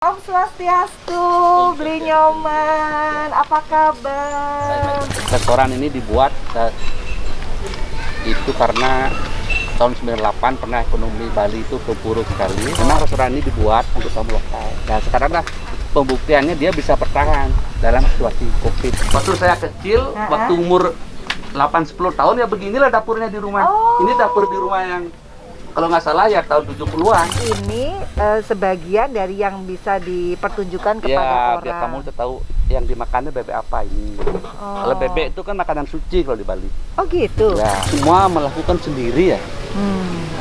Om Swastiastu, beli nyoman, apa kabar? Restoran ini dibuat itu karena tahun 98 pernah ekonomi Bali itu terpuruk sekali. Memang restoran ini dibuat untuk tamu lokal. Nah sekarang lah pembuktiannya dia bisa bertahan dalam situasi COVID. Waktu saya kecil, waktu umur 8-10 tahun ya beginilah dapurnya di rumah. Ini dapur di rumah yang kalau nggak salah ya tahun 70-an. Ini sebagian dari yang bisa dipertunjukkan kepada orang. Biar kamu tahu yang dimakannya bebek apa ini. Kalau bebek itu kan makanan suci kalau di Bali. Oh gitu? Ya, semua melakukan sendiri ya.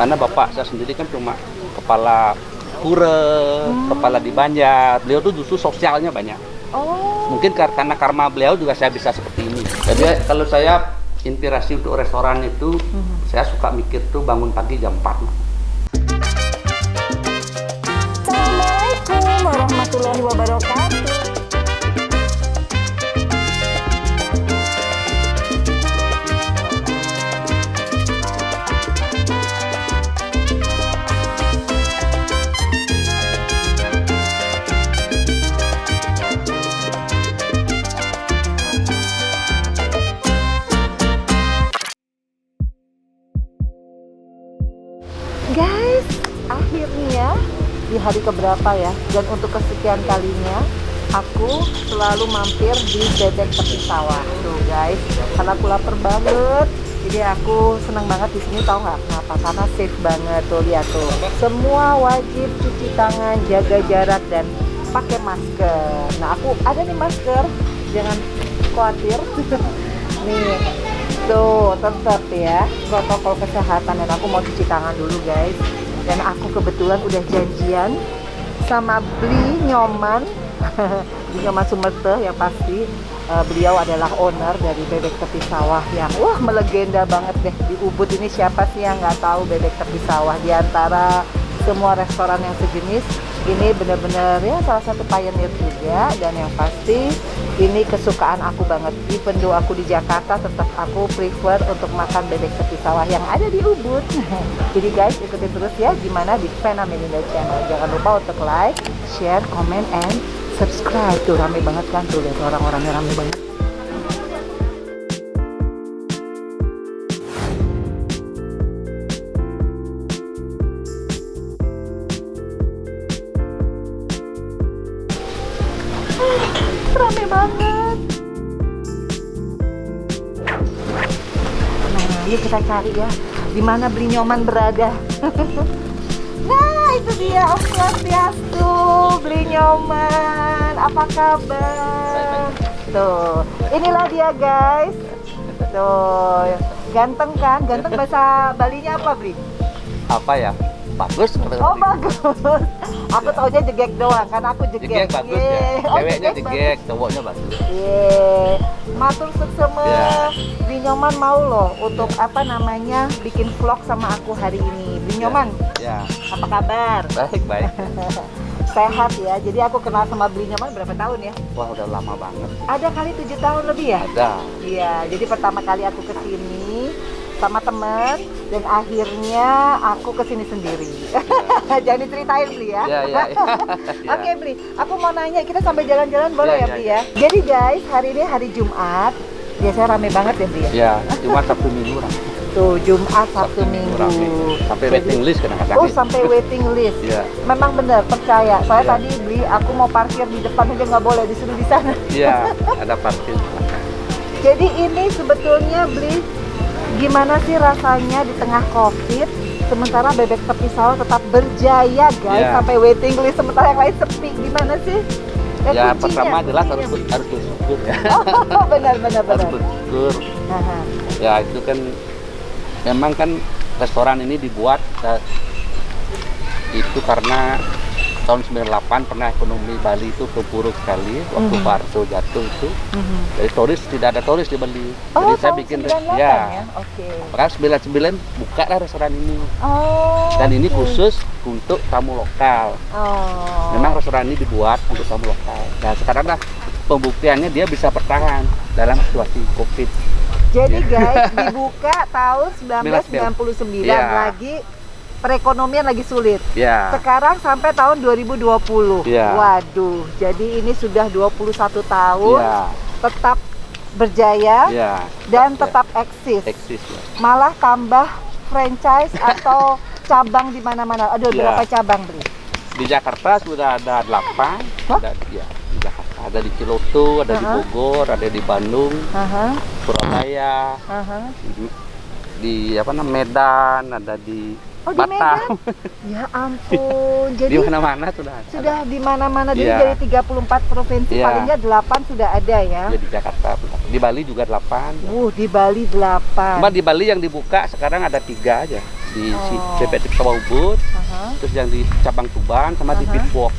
Karena bapak saya sendiri kan cuma kepala pura, kepala di Banjar. Beliau tuh justru sosialnya banyak. Mungkin karena karma beliau juga saya bisa seperti ini. Jadi kalau saya inspirasi untuk restoran itu, saya suka mikir tuh bangun pagi jam 4. Assalamualaikum warahmatullahi wabarakatuh. Guys, akhirnya di hari keberapa ya, dan untuk kesekian kalinya aku selalu mampir di Bebek Tepi Sawah tuh guys, karena aku lapar banget. Jadi aku senang banget di sini, tahu nggak kenapa? Karena safe banget tuh, lihat tuh. Semua wajib cuci tangan, jaga jarak dan pakai masker. Nah aku ada nih masker, jangan khawatir. Nih tuh tetap ya protokol kesehatan, dan aku mau cuci tangan dulu guys. Dan aku kebetulan udah janjian sama Bli Nyoman Bli Nyoman Sumerte yang pasti beliau adalah owner dari Bebek Tepi Sawah yang wah melegenda banget deh di Ubud ini. Siapa sih yang nggak tahu Bebek Tepi Sawah? Di antara semua restoran yang sejenis, ini benar-benar ya salah satu pioneer juga. Dan yang pasti ini kesukaan aku banget. Even though aku di Jakarta, tetap aku prefer untuk makan Bebek Tepi Sawah yang ada di Ubud. Jadi guys, ikutin terus ya gimana di Vena Melinda Channel. Jangan lupa untuk like, share, comment, and subscribe. Tuh rame banget kan, tuh lihat orang-orangnya rame banget. Rame banget. Nah, yuk kita cari ya di mana Bli Nyoman berada. Nah, itu dia Om Swastiastu, Bli Nyoman. Apa kabar? Tuh, inilah dia guys. Tuh, ganteng kan? Ganteng bahasa Balinya apa, Bli? Apa ya? Bagus. Oh bagus. Aku taunya jegek doang, karena aku jegek. Jegek bagus ya. Ceweknya jegek, cowoknya bagus. Matur suksema. Bli Nyoman mau loh untuk apa namanya bikin vlog sama aku hari ini. Bli Nyoman. Ya. Apa kabar? Baik. Sehat ya. Jadi aku kenal sama Bli Nyoman berapa tahun ya? Wah udah lama banget. Ada kali 7 tahun lebih ya? Ada. Iya. Jadi pertama kali aku kesini sama temen, dan akhirnya aku kesini sendiri. Jangan diceritain Bli ya. Iya. Oke Bli, aku mau nanya, kita sampai jalan-jalan boleh ya Bli ya? Jadi guys, hari ini hari Jumat. Biasanya rame banget ya Bli ya? Iya, Jumat Sabtu Minggu rame. Tuh, Jumat Sabtu Minggu rame. Sampai waiting list kadang-kadang. Oh, sampai waiting list. Iya. Memang bener, percaya. Saya Iya. tadi Bli, aku mau parkir di depan aja nggak boleh, disuruh di sana. Iya, ada parkir. Jadi ini sebetulnya Bli, gimana sih rasanya di tengah COVID, sementara Bebek Tepi Sawah tetap berjaya guys, sampai waiting list, sementara yang lain sepi. Gimana sih? Ya Kuncinya, pertama jelas harus kuncinya. bersyukur ya. Oh, benar. Harus bersyukur. Ya itu kan memang kan restoran ini dibuat itu karena tahun 98 pernah ekonomi Bali itu terpuruk sekali waktu Pak Harto jatuh itu. Jadi turis tidak ada turis di Bali. Jadi saya bikin ya. Oke. Maka 99 buka lah restoran ini. Dan ini oke. khusus untuk tamu lokal. Memang restoran ini dibuat untuk tamu lokal. Nah sekarang lah pembuktiannya dia bisa bertahan dalam situasi COVID. Jadi guys, dibuka tahun 1999 Iya. lagi perekonomian lagi sulit. Ya. Sekarang sampai tahun 2020. Ya. Waduh, jadi ini sudah 21 tahun Ya. tetap berjaya Ya. dan Ya. tetap eksis. Eksis ya. Malah tambah franchise atau cabang di mana-mana. Aduh, Ya. berapa cabang, Bli? Di Jakarta sudah ada 8. Hah? Ada ya, di Jakarta. Ada di Ciloto, ada di Aha. Bogor, ada di Bandung, Aha, Surabaya, aha. di apa namanya Medan, ada di Oh, di Batam. Ya ampun. Di Jadi mana-mana sudah ada. sudah di mana-mana. Jadi Iya. dari 34 provinsi Iya. palingnya 8 sudah ada ya. Ya, di Jakarta. Di Bali juga 8. Di Bali 8. Cuma di Bali yang dibuka sekarang ada 3 aja. Di Oh. CPT Sawah Ubud, Aha. terus yang di cabang Tuban sama di Aha. Pitwalk.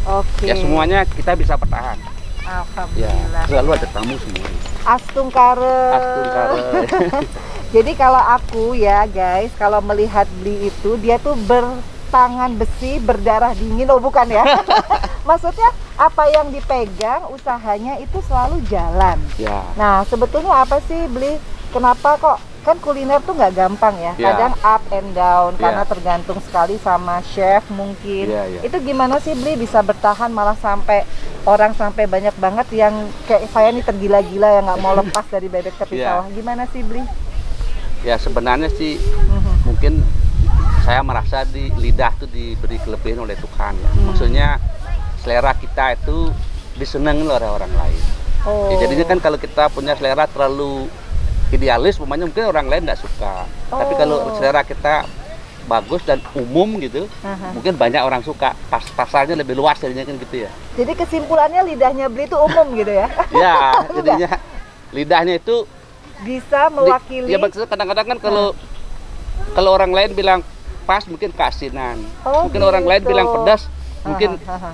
Oke. Ya semuanya kita bisa bertahan. Ya, Alhamdulillah. selalu ada tamu semua. Astung Kare. Astung Kare. Jadi kalau aku ya guys, kalau melihat Bli itu dia tuh bertangan besi, berdarah dingin. Oh bukan ya? Maksudnya apa yang dipegang usahanya itu selalu jalan. Ya. Nah sebetulnya apa sih Bli? Kenapa kok? Kan kuliner tuh nggak gampang ya. Ya. Kadang up and down Ya. karena tergantung sekali sama chef mungkin. Ya, ya. Itu gimana sih Bli bisa bertahan malah sampai orang sampai banyak banget yang kayak saya nih tergila-gila yang nggak mau lepas dari bebek tepi Ya. sawah. Gimana sih Bli? Ya sebenarnya sih Mhm. mungkin saya merasa di lidah tuh diberi kelebihan oleh Tuhan ya. Maksudnya selera kita itu disenangi oleh orang lain. Oh. Ya, jadinya kan kalau kita punya selera terlalu idealis, umpamanya mungkin orang lain nggak suka. Tapi kalau Oh. selera kita bagus dan umum gitu, Aha. mungkin banyak orang suka. Pasarnya lebih luas jadinya kan gitu ya. Jadi kesimpulannya lidahnya Bli itu umum gitu ya? Ya, jadinya lidahnya itu Bisa mewakili. ya maksudnya kadang-kadang kan kalau orang lain bilang pas mungkin keasinan. Oh, Mungkin orang lain gitu. bilang pedas, mungkin Aha, aha.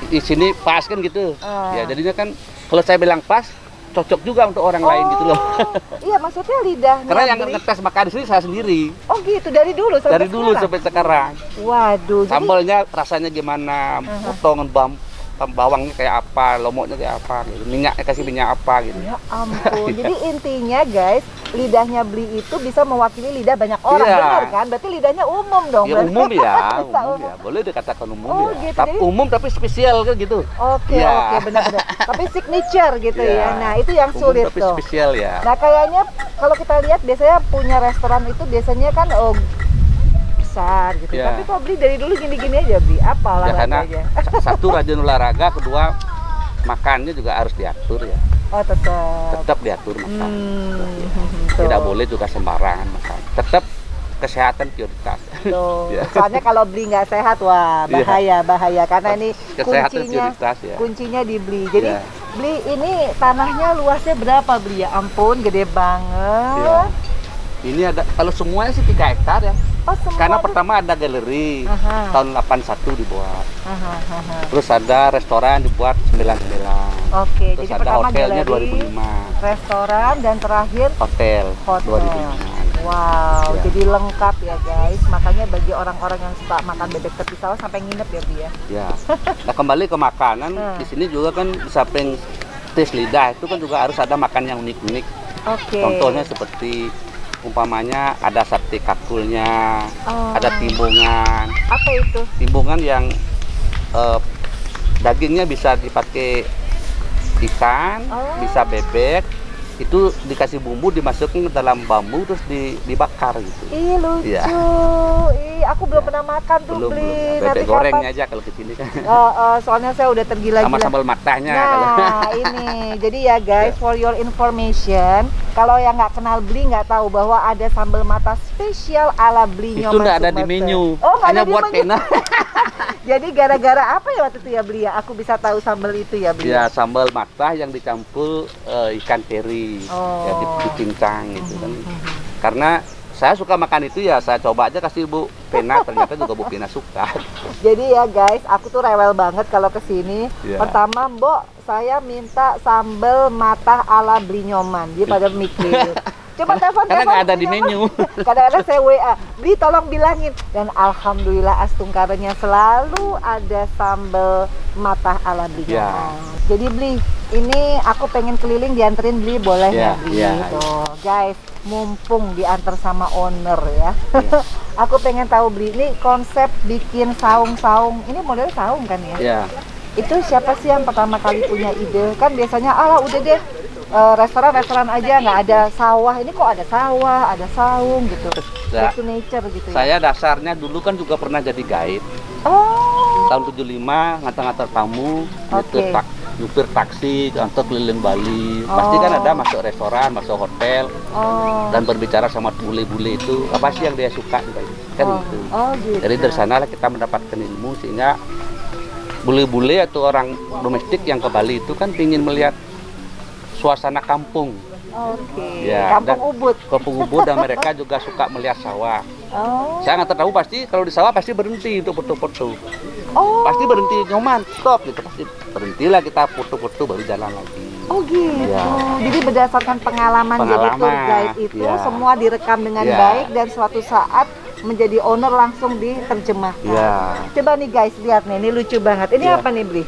di sini pas kan gitu. Ah. Ya jadinya kan kalau saya bilang pas cocok juga untuk orang lain gitu loh. Iya, maksudnya lidahnya Karena yang Bli. ngetes makan di sini saya sendiri. Oh gitu, dari dulu sampai Dari dulu sekarang? sampai sekarang. Waduh, jadi Sambalnya rasanya gimana, potongan bawangnya kayak apa, lomboknya kayak apa gitu. Minyaknya kasih minyak apa gitu. ya ampun. Jadi intinya guys, lidahnya Bli itu bisa mewakili lidah banyak orang, Iya. benar kan? Berarti lidahnya umum dong. Ya berarti. umum ya, Bisa umum ya. Boleh dikatakan umum Oh, ya. gitu, Tapi jadi- umum tapi spesial kan gitu. Oke, Ya. oke, benar-benar. Tapi signature gitu Ya. ya. Nah, itu yang Umum sulit tapi tuh. spesial ya. Nah, kayaknya kalau kita lihat biasanya punya restoran itu biasanya kan besar gitu. Ya. Tapi kok Bli dari dulu gini-gini aja Bli? Apa Ya karena olahraganya? satu rajin olahraga, kedua makannya juga harus diatur ya. Oh, tetap. Tetap diatur makan. Tuh. Tidak boleh juga sembarangan makan. Tetap kesehatan prioritas. Tuh. Ya. Soalnya kalau Bli nggak sehat, wah bahaya karena ini Kesehatan kuncinya prioritas ya. kuncinya di Bli. Jadi Ya. Bli ini tanahnya luasnya berapa Bli? Ya ampun, gede banget. Ya. Ini ada kalau semuanya sih 3 hektar ya. Oh, semua Karena tuh- pertama ada galeri Aha. tahun 81 dibuat. Aha, aha. Terus ada restoran dibuat 99. Oke, Terus jadi ada pertama hotelnya galeri, 2005. restoran dan terakhir Hotel, hotel. 2005. Wow, Ya. jadi lengkap ya guys. Makanya bagi orang-orang yang suka makan bebek tepi sawah sampai nginep ya Bli ya. Ya. Nah, kembali ke makanan, di sini juga kan di samping tes lidah itu kan juga harus ada makan yang unik-unik. Oke. Contohnya seperti umpamanya ada sate kakulnya, Oh. ada timbungan. Apa itu? Timbungan yang dagingnya bisa dipakai ikan, Oh. bisa bebek. Itu dikasih bumbu, dimasukkan ke dalam bambu terus dibakar gitu. Ih lucu. Iya. Ih, aku belum pernah makan tuh Belum, Bli. belum. Nanti Bebek gorengnya kapan- aja kalau ke sini kan. soalnya saya udah tergila-gila. Sama sambal matahnya kalau. Nah, ini. Jadi ya guys, for your information, kalau yang nggak kenal Bli nggak tahu bahwa ada sambal mata spesial ala Bli Itu Nyoman nggak ada di Sumatera. menu, Oh, nggak hanya ada di buat menu. pena. Jadi gara-gara apa ya waktu itu ya Bli ya? Aku bisa tahu sambal itu ya Bli. Ya sambal matah yang dicampur ikan teri, Oh. ya dicincang gitu kan. Karena saya suka makan itu ya, saya coba aja kasih Bu Pena, ternyata juga Bu Pena suka. Jadi ya guys, aku tuh rewel banget kalau kesini. Iya. Pertama, Mbok, saya minta sambal matah ala Bli Nyoman. Dia pada mikir, Coba telepon. Karena nggak ada di menu. Kadang-kadang saya WA, Bli tolong bilangin. Dan alhamdulillah Astungkarenya selalu ada sambal mata ala Bli. Ya. Jadi Bli, ini aku pengen keliling dianterin Bli, boleh Ya, nggak Bli? ya. Tuh, guys, mumpung diantar sama owner ya. Ya. Aku pengen tahu Bli, ini konsep bikin saung-saung, ini model saung kan ya? Ya. Itu siapa sih yang pertama kali punya ide? Kan biasanya ala udah deh restoran aja nggak ada sawah. Ini kok ada sawah, ada saung gitu. Ya. Back to nature gitu ya. Saya dasarnya dulu kan juga pernah jadi guide. Oh. Tahun 75 ngantar-ngantar tamu, Oke. nyupir taksi, antar keliling Bali. Pasti kan ada masuk restoran, masuk hotel, Oh. dan berbicara sama bule-bule itu apa sih yang dia suka di Bali. Kan Oh. gitu. Oh gitu. Jadi dari sanalah kita mendapatkan ilmu sehingga bule-bule atau orang domestik yang ke Bali itu kan ingin melihat suasana kampung. Oke. Ya, Kampung dan- Ubud. Kampung Ubud, dan mereka juga suka melihat sawah. Oh. Saya nggak tahu pasti kalau di sawah pasti berhenti untuk foto-foto. Oh. Pasti berhenti nyoman, stop gitu, pasti berhentilah kita foto-foto baru jalan lagi. Oh gitu. Ya. Jadi berdasarkan pengalaman jadi tour Pengalaman, guide itu ya. semua direkam dengan Ya. baik dan suatu saat menjadi owner langsung diterjemahkan. Ya. Coba nih guys lihat nih, ini lucu banget. Ini Ya. apa nih Bli?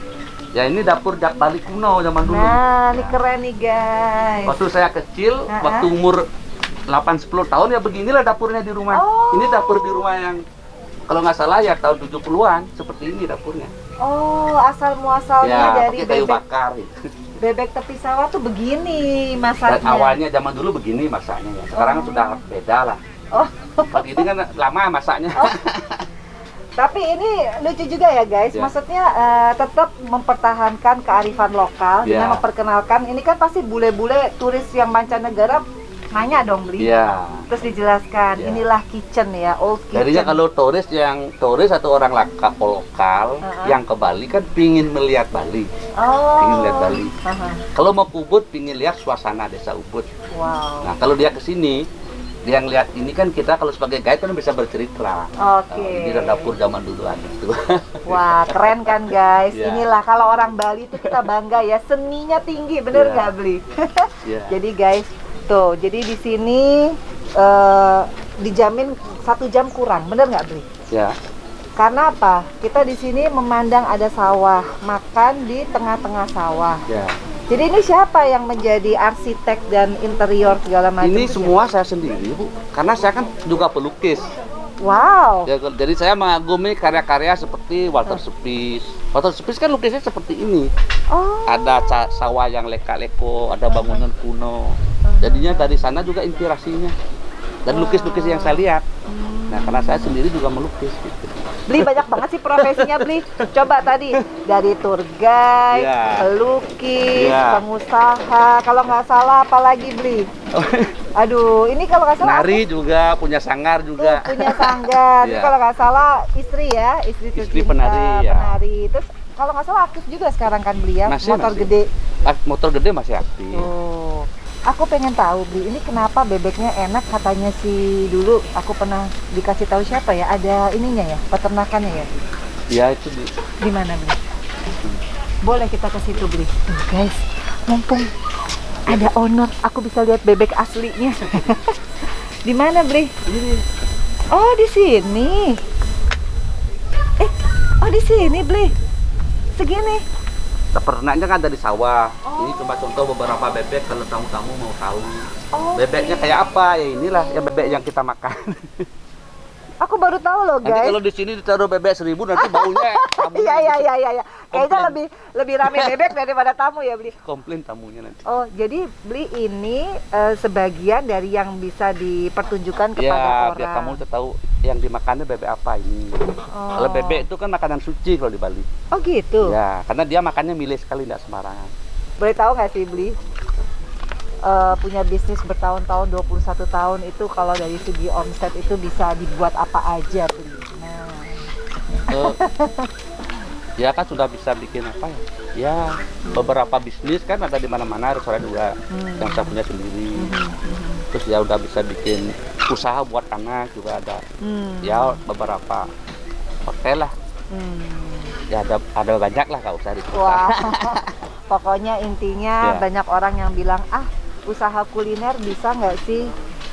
Ya ini dapur Jak Bali kuno zaman dulu. Nah, ini keren nih guys. Waktu saya kecil, Ha-ha. waktu umur 8-10 tahun ya beginilah dapurnya di rumah. Oh. Ini dapur di rumah yang kalau nggak salah ya tahun 70-an seperti ini dapurnya. Oh, asal muasalnya Ya, dari pakai kayu bebek, bakar gitu. bebek tepi sawah tuh begini Dan masaknya. awalnya zaman dulu begini masaknya ya. Sekarang sudah beda lah. Oh. Kalau ini kan lama masaknya. Tapi ini lucu juga ya guys, Ya. maksudnya tetap mempertahankan kearifan lokal Ya. dengan memperkenalkan. Ini kan pasti bule-bule turis yang mancanegara nanya dong Bli. Iya. Terus dijelaskan, Ya. inilah kitchen ya, old kitchen. Jadinya kalau turis atau orang lokal Ha-ha. yang ke Bali kan pingin melihat Bali, Oh. pingin lihat Bali. Aha. Kalau mau ke Ubud pingin lihat suasana desa Ubud. Wow. Nah kalau dia ke sini, dia ngeliat ini kan kita kalau sebagai guide kan bisa bercerita. Oke. Ini dapur zaman duluan itu. Wah, keren kan guys. Ya. Inilah kalau orang Bali itu kita bangga ya, seninya tinggi, bener Ya. nggak Bli? Ya. Jadi guys, tuh, jadi di sini dijamin 1 jam kurang, bener nggak Bli? Ya. Karena apa? Kita di sini memandang ada sawah, makan di tengah-tengah sawah. Ya. Jadi ini siapa yang menjadi arsitek dan interior segala macam? Ini itu semua saya sendiri, Bu. Karena saya kan juga pelukis. siapa? Wow. Ya, jadi saya mengagumi karya-karya seperti Walter Spitz. Walter Spitz kan lukisnya seperti ini. Oh. Ada sawah yang leka-leko, ada bangunan kuno. Jadinya dari sana juga inspirasinya. Dan lukis-lukis yang saya lihat. Nah, karena saya sendiri juga melukis gitu. Bli banyak banget sih profesinya Bli. Coba tadi dari tour guide, Ya. pelukis, Ya. pengusaha. Kalau nggak salah apalagi Bli? Aduh, ini kalau nggak salah Nari juga, punya sanggar tuh juga. punya sanggar. Ini Ya. kalau nggak salah istri ya, istri tercinta, penari, ya. penari. Terus kalau nggak salah aktif juga sekarang kan Bli ya, Masih, motor masih. gede. Motor gede masih aktif. Tuh. Aku pengen tahu Bli, ini kenapa bebeknya enak katanya sih dulu aku pernah dikasih tahu siapa ya, ada ininya ya, peternakannya ya. Ya itu Di mana Bli? Boleh kita ke situ Bli. Tuh, guys, mumpung ada owner, aku bisa lihat bebek aslinya. Di mana Bli? Oh di sini. Oh di sini Bli. Segini. Peternaknya kan dari sawah. Oh. Ini cuma contoh beberapa bebek kalau tamu-tamu mau tahu. Oh, Bebeknya kayak apa? Ya inilah ya bebek yang kita makan. aku baru tahu loh Nanti guys. kalau di sini ditaruh bebek 1000 nanti baunya tamu. Iya. Kayaknya Komplain. lebih rame bebek daripada tamu ya Bli. Komplain tamunya nanti. Oh, jadi Bli ini sebagian dari yang bisa dipertunjukkan kepada Ya, orang. biar kamu tahu yang dimakannya bebek apa ini. Oh. Kalau bebek itu kan makanan suci kalau di Bali. Oh gitu. Ya, karena dia makannya milih sekali, tidak sembarangan. Boleh tahu nggak sih Bli? Punya bisnis bertahun-tahun, 21 tahun itu kalau dari segi omset itu bisa dibuat apa aja Bli. Nah. Eh, ya kan sudah bisa bikin apa ya? Ya, beberapa bisnis kan ada di mana-mana, restoran juga yang saya punya sendiri. Terus ya udah bisa bikin usaha buat anak juga ada. Ya beberapa hotel lah. Ya ada banyak lah, nggak usah Wah. Pokoknya intinya Ya. banyak orang yang bilang usaha kuliner bisa nggak sih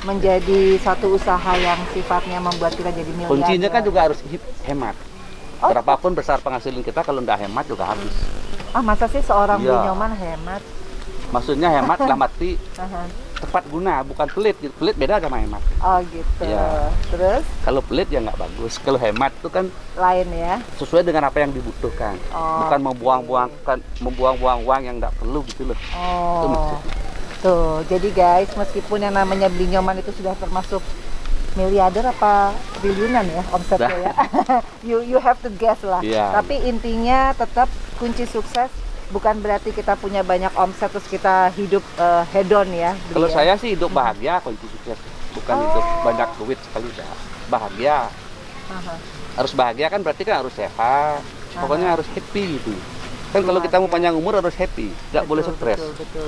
menjadi satu usaha yang sifatnya membuat kita jadi miliarder? Kuncinya kan juga harus hemat. Oh. Berapapun besar penghasilan kita, kalau nggak hemat juga habis. Masa sih seorang Iya. Bli Nyoman hemat? Maksudnya hemat dalam arti Aha. tepat guna, bukan pelit. Pelit beda sama hemat. Oh gitu. Iya. Terus Kalau pelit ya nggak bagus. Kalau hemat itu kan lain ya? sesuai dengan apa yang dibutuhkan. Oh, Bukan membuang-buang uang yang nggak perlu gitu loh. Itu Oh, maksudnya. tuh. Jadi guys, meskipun yang namanya Bli Nyoman itu sudah termasuk miliarder apa triliunan ya omsetnya ya. you have to guess lah. Iya. Tapi intinya tetap kunci sukses bukan berarti kita punya banyak omset terus kita hidup hedon ya. Bli Kalau ya. saya sih hidup bahagia kunci sukses. Bukan hidup banyak duit sekali dah. Bahagia. Aha. Harus bahagia kan berarti kan harus sehat. Pokoknya harus happy gitu. Kan kalau kita mau panjang umur harus happy, nggak boleh Betul, stres. Betul.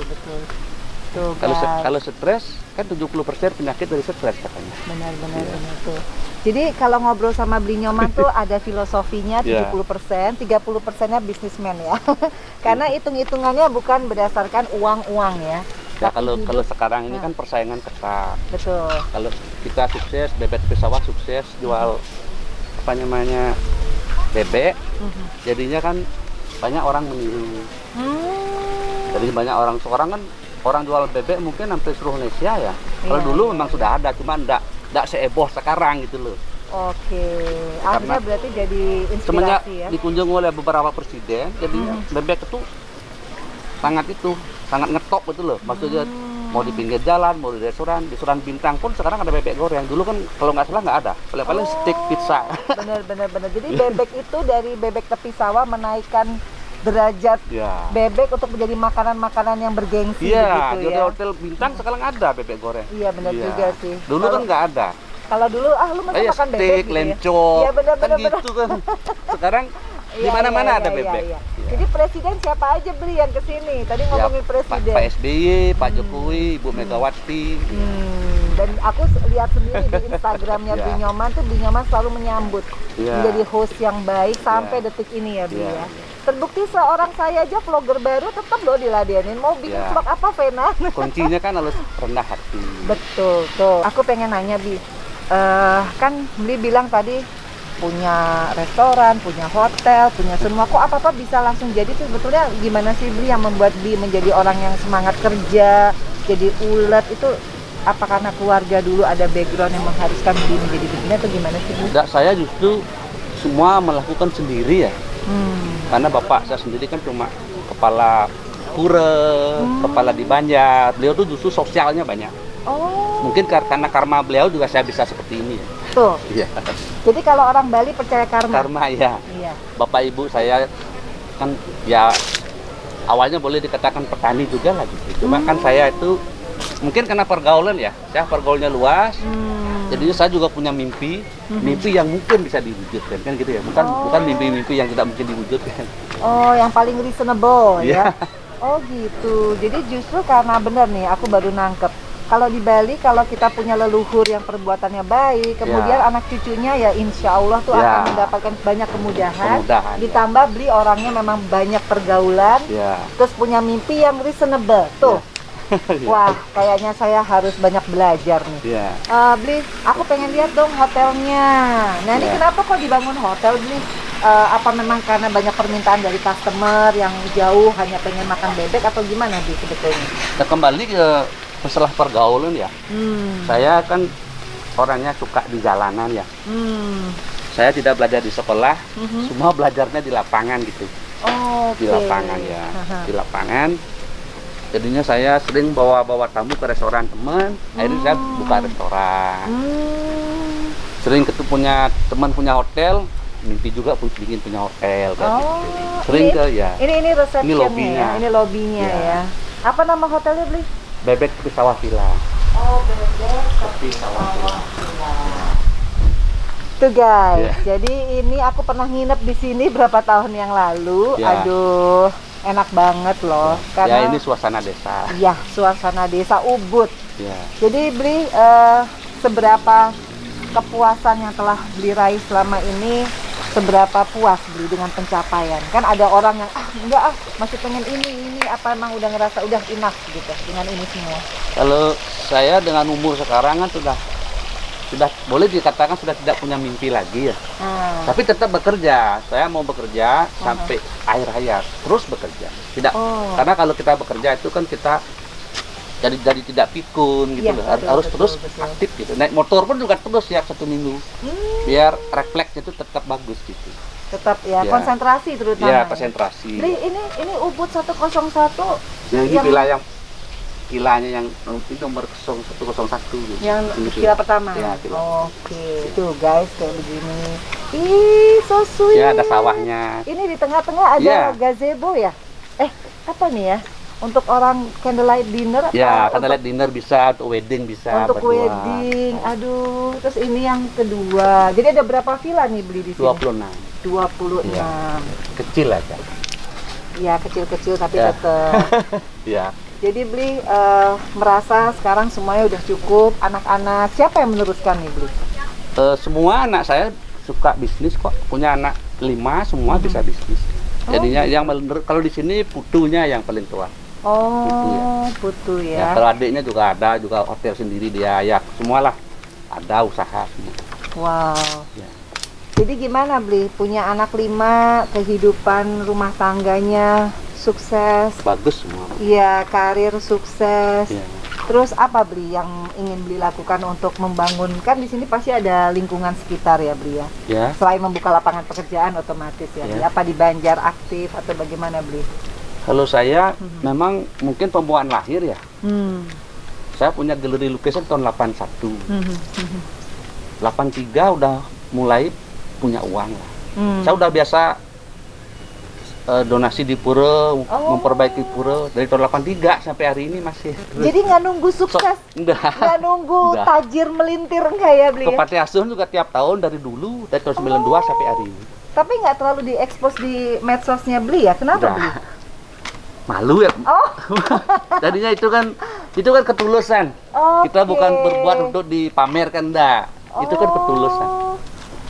Tuh, Kalau guys. kalau stres kan 70% penyakit dari stres katanya. benar Iya. tuh. Jadi kalau ngobrol sama Bli Nyoman tuh ada filosofinya Iya. 70%, 30%-nya bisnismen ya. Karena hitung-hitungannya bukan berdasarkan uang-uang ya. Ya Tapi kalau hidup- kalau sekarang ini Nah. kan persaingan ketat. betul. Kalau kita sukses, bebek pesawat sukses, jual apa namanya bebek, Mhm. jadinya kan banyak orang meniru. Hmm. Jadi banyak orang sekarang kan orang jual bebek mungkin hampir seluruh Indonesia ya. Kalau Iya, dulu iya, memang sudah ada, cuma enggak seheboh sekarang gitu loh. Oke. Akhirnya Karena berarti jadi Semenjak inspirasi ya. dikunjungi oleh beberapa presiden, jadinya bebek itu sangat ngetop gitu loh. Maksudnya mau di pinggir jalan, mau di restoran bintang pun sekarang ada bebek goreng. Dulu kan kalau nggak salah nggak ada, paling steak, pizza. Benar. Jadi bebek itu dari bebek tepi sawah menaikkan derajat Ya. bebek untuk menjadi makanan-makanan yang bergengsi Iya, begitu jadi ya. hotel bintang sekarang ada bebek goreng. Iya benar Iya. juga sih. Dulu kan nggak ada. Kalau dulu lu masa Kayak makan bebek steak, gitu ya? lencok, Iya benar kan gitu kan. Sekarang di Iya, mana-mana iya, ada iya, bebek. iya. Iya. Jadi presiden siapa aja beli yang kesini? Tadi Ya, ngomongin Pak presiden. SBY, Pak Jokowi, Ibu Megawati. Dan aku lihat sendiri di Instagramnya Iya. Bli Nyoman tuh Bli Nyoman selalu menyambut Iya. menjadi host yang baik sampai Iya. detik ini ya Bli Iya. ya. Terbukti seorang saya aja vlogger baru tetap loh diladenin. Mau bikin Iya. vlog apa Vena? Kuncinya kan harus rendah hati. Betul tuh. Aku pengen nanya Bi, kan Bli bilang tadi punya restoran, punya hotel, punya semua. Kok apa-apa bisa langsung jadi tuh? Sebetulnya gimana sih Bli yang membuat Bli menjadi orang yang semangat kerja, jadi ulet itu? Apa karena keluarga dulu ada background yang mengharuskan Bli menjadi begini atau gimana sih Bli? Enggak, saya justru semua melakukan sendiri ya. Karena bapak saya sendiri kan cuma kepala pura, kepala di Banjar. Beliau tuh justru sosialnya banyak. Oh, Mungkin karena karma beliau juga saya bisa seperti ini. tuh. Iya. Jadi kalau orang Bali percaya karma. Karma ya. Iya. Bapak ibu saya kan ya awalnya boleh dikatakan petani juga lah gitu. Cuma kan saya itu mungkin karena pergaulan ya. Saya pergaulnya luas. Jadinya saya juga punya mimpi yang mungkin bisa diwujudkan kan gitu ya. Bukan mimpi-mimpi yang tidak mungkin diwujudkan. Oh, yang paling reasonable Iya. ya. Oh gitu. Jadi justru karena benar nih, aku baru nangkep. Kalau di Bali, kalau kita punya leluhur yang perbuatannya baik, kemudian anak cucunya ya insya Allah tuh Ya. akan mendapatkan banyak kemudahan. Kemudahan, ya. Ditambah Bli orangnya memang banyak pergaulan, Ya. terus punya mimpi yang reasonable. Tuh. Wah, kayaknya saya harus banyak belajar nih. Iya. Bli, aku pengen lihat dong hotelnya. Nah ini Ya. kenapa kok dibangun hotel Bli? Apa memang karena banyak permintaan dari customer yang jauh hanya pengen makan bebek atau gimana Bli sebetulnya? Nah, kembali ke masalah pergaulan ya. Saya kan orangnya suka di jalanan ya. Saya tidak belajar di sekolah, semua belajarnya di lapangan gitu. Oke. Di lapangan ya. Haha. Di lapangan. Jadinya saya sering bawa tamu ke restoran teman. Akhirnya saya buka restoran. Sering punya teman punya hotel, mimpi juga bikin punya hotel kayak gitu. Sering ini, ke ya. Ini receptionnya lobbynya. ya, ini lobbynya Ya. ya. Apa nama hotelnya Bli? Bebek Tepi Sawah Villa. Oh, bebek Tepi Sawah Villa. Tuh guys, Ya. jadi ini aku pernah nginep di sini berapa tahun yang lalu. Ya. Aduh, enak banget loh. Ya Karena ini suasana desa. ya suasana desa Ubud. Ya. Jadi Bli, seberapa kepuasan yang telah Bli raih selama ini, seberapa puas Bli dengan pencapaian? Kan ada orang yang enggak masih pengen ini apa emang udah ngerasa udah enough gitu dengan ini semua? Kalau saya dengan umur sekarang kan sudah boleh dikatakan sudah tidak punya mimpi lagi ya. Tapi tetap bekerja. Saya mau bekerja sampai akhir hayat, terus bekerja. Tidak, karena kalau kita bekerja itu kan kita jadi tidak pikun gitu loh. Harus terus aktif gitu. Naik motor pun juga terus ya 1 minggu. Biar refleksnya itu tetap bagus gitu. Tetap ya, konsentrasi terutama. Ya, konsentrasi. Jadi ini Ubud 101. Yang ini kilanya yang itu nomor 101 gitu. Yang ini kila pertama. Ya, kila. Oke, tuh guys kayak begini. Ih, so sweet. Ya, ada sawahnya. Ini di tengah-tengah ada gazebo ya? Apa nih ya? Untuk orang candlelight dinner? Ya, candlelight dinner bisa, untuk wedding bisa. Untuk wedding, aduh. Terus ini yang kedua. Jadi ada berapa villa nih beli di sini? 26. Ya. Kecil aja. Ya, kecil-kecil tapi tetap. Ya. Jadi beli merasa sekarang semuanya udah cukup. Anak-anak siapa yang meneruskan nih beli? Semua anak saya suka bisnis kok. Punya anak 5 semua bisa bisnis. Jadinya yang kalau di sini putunya yang paling tua. Putu ya. Kalau adiknya juga ada, juga hotel sendiri dia. Ya semualah ada usaha semua. Wow. Ya. Jadi gimana beli? Punya anak 5, kehidupan rumah tangganya sukses. Bagus semua. Iya, karir sukses. Ya. Terus apa beli yang ingin beli lakukan untuk membangun? Kan di sini pasti ada lingkungan sekitar ya beli ya. Ya. Selain membuka lapangan pekerjaan otomatis ya. Beli. Apa di Banjar aktif atau bagaimana beli? Kalau saya memang mungkin pembawaan lahir ya. Saya punya galeri lukisan tahun 81. 83 udah mulai punya uang lah. Saya udah biasa donasi di pura, memperbaiki pura dari tahun 83 sampai hari ini masih. Jadi nggak nunggu sukses, nggak nunggu tajir melintir enggak ya beli? Ke Panti Asuhan juga tiap tahun dari dulu, dari tahun 92 sampai hari ini. Tapi nggak terlalu diekspos di medsosnya beli ya? Kenapa beli? Malu ya. Jadinya itu kan ketulusan. Kita bukan berbuat untuk dipamerkan, enggak. Itu kan ketulusan.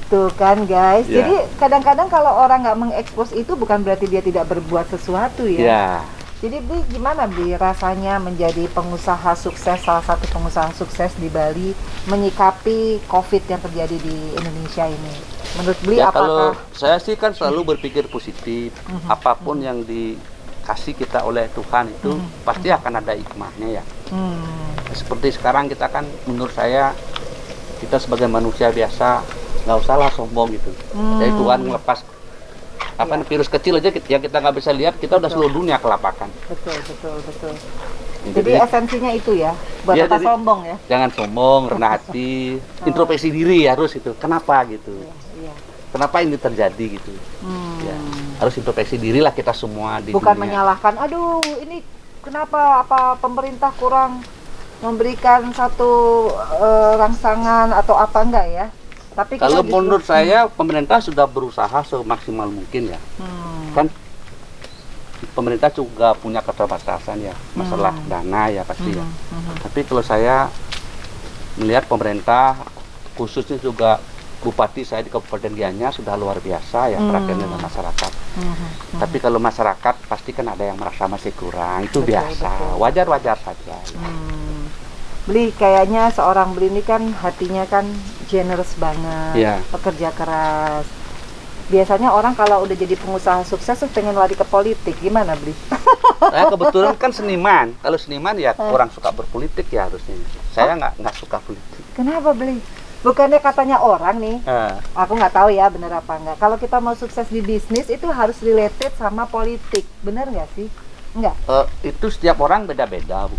Tuh kan guys, jadi kadang-kadang kalau orang nggak mengekspos itu bukan berarti dia tidak berbuat sesuatu ya. Jadi Bli, gimana Bli rasanya menjadi pengusaha sukses, salah satu pengusaha sukses di Bali, menyikapi COVID yang terjadi di Indonesia ini? Menurut Bli apakah? Kalau saya sih kan selalu berpikir positif, apapun yang dikasih kita oleh Tuhan itu pasti akan ada hikmahnya ya. Seperti sekarang kita kan, menurut saya kita sebagai manusia biasa nggak usahlah sombong gitu. Jadi Tuhan melepas virus kecil aja yang kita nggak bisa lihat, kita udah seluruh dunia kelapakan. Betul. Jadi esensinya itu ya, buat apa sombong ya? Jangan sombong, rendah hati, introspeksi diri harus itu. Kenapa gitu? Kenapa ini terjadi gitu? Ya, harus introspeksi diri lah kita semua di bukan dunia. Menyalahkan, aduh ini kenapa pemerintah kurang memberikan satu rangsangan atau apa enggak ya? Tapi kalau menurut saya pemerintah sudah berusaha semaksimal mungkin ya. Kan pemerintah juga punya keterbatasan ya, masalah dana ya pasti ya. Tapi kalau saya melihat pemerintah, khususnya juga Bupati saya di Kabupaten Gianyar sudah luar biasa ya perhatiannya dengan masyarakat. Tapi kalau masyarakat pasti kan ada yang merasa masih kurang, itu biasa, wajar-wajar saja. Beli kayaknya seorang Beli ini kan hatinya kan generous banget, pekerja keras. Biasanya orang kalau udah jadi pengusaha sukses tuh pengen lari ke politik, gimana Beli? Saya kebetulan kan seniman. Kalau seniman ya orang suka berpolitik ya harusnya. Saya nggak suka politik. Kenapa Beli? Bukannya katanya orang nih, aku nggak tahu ya bener apa enggak. Kalau kita mau sukses di bisnis itu harus related sama politik, bener nggak sih? Enggak? Itu setiap orang beda-beda, Bu.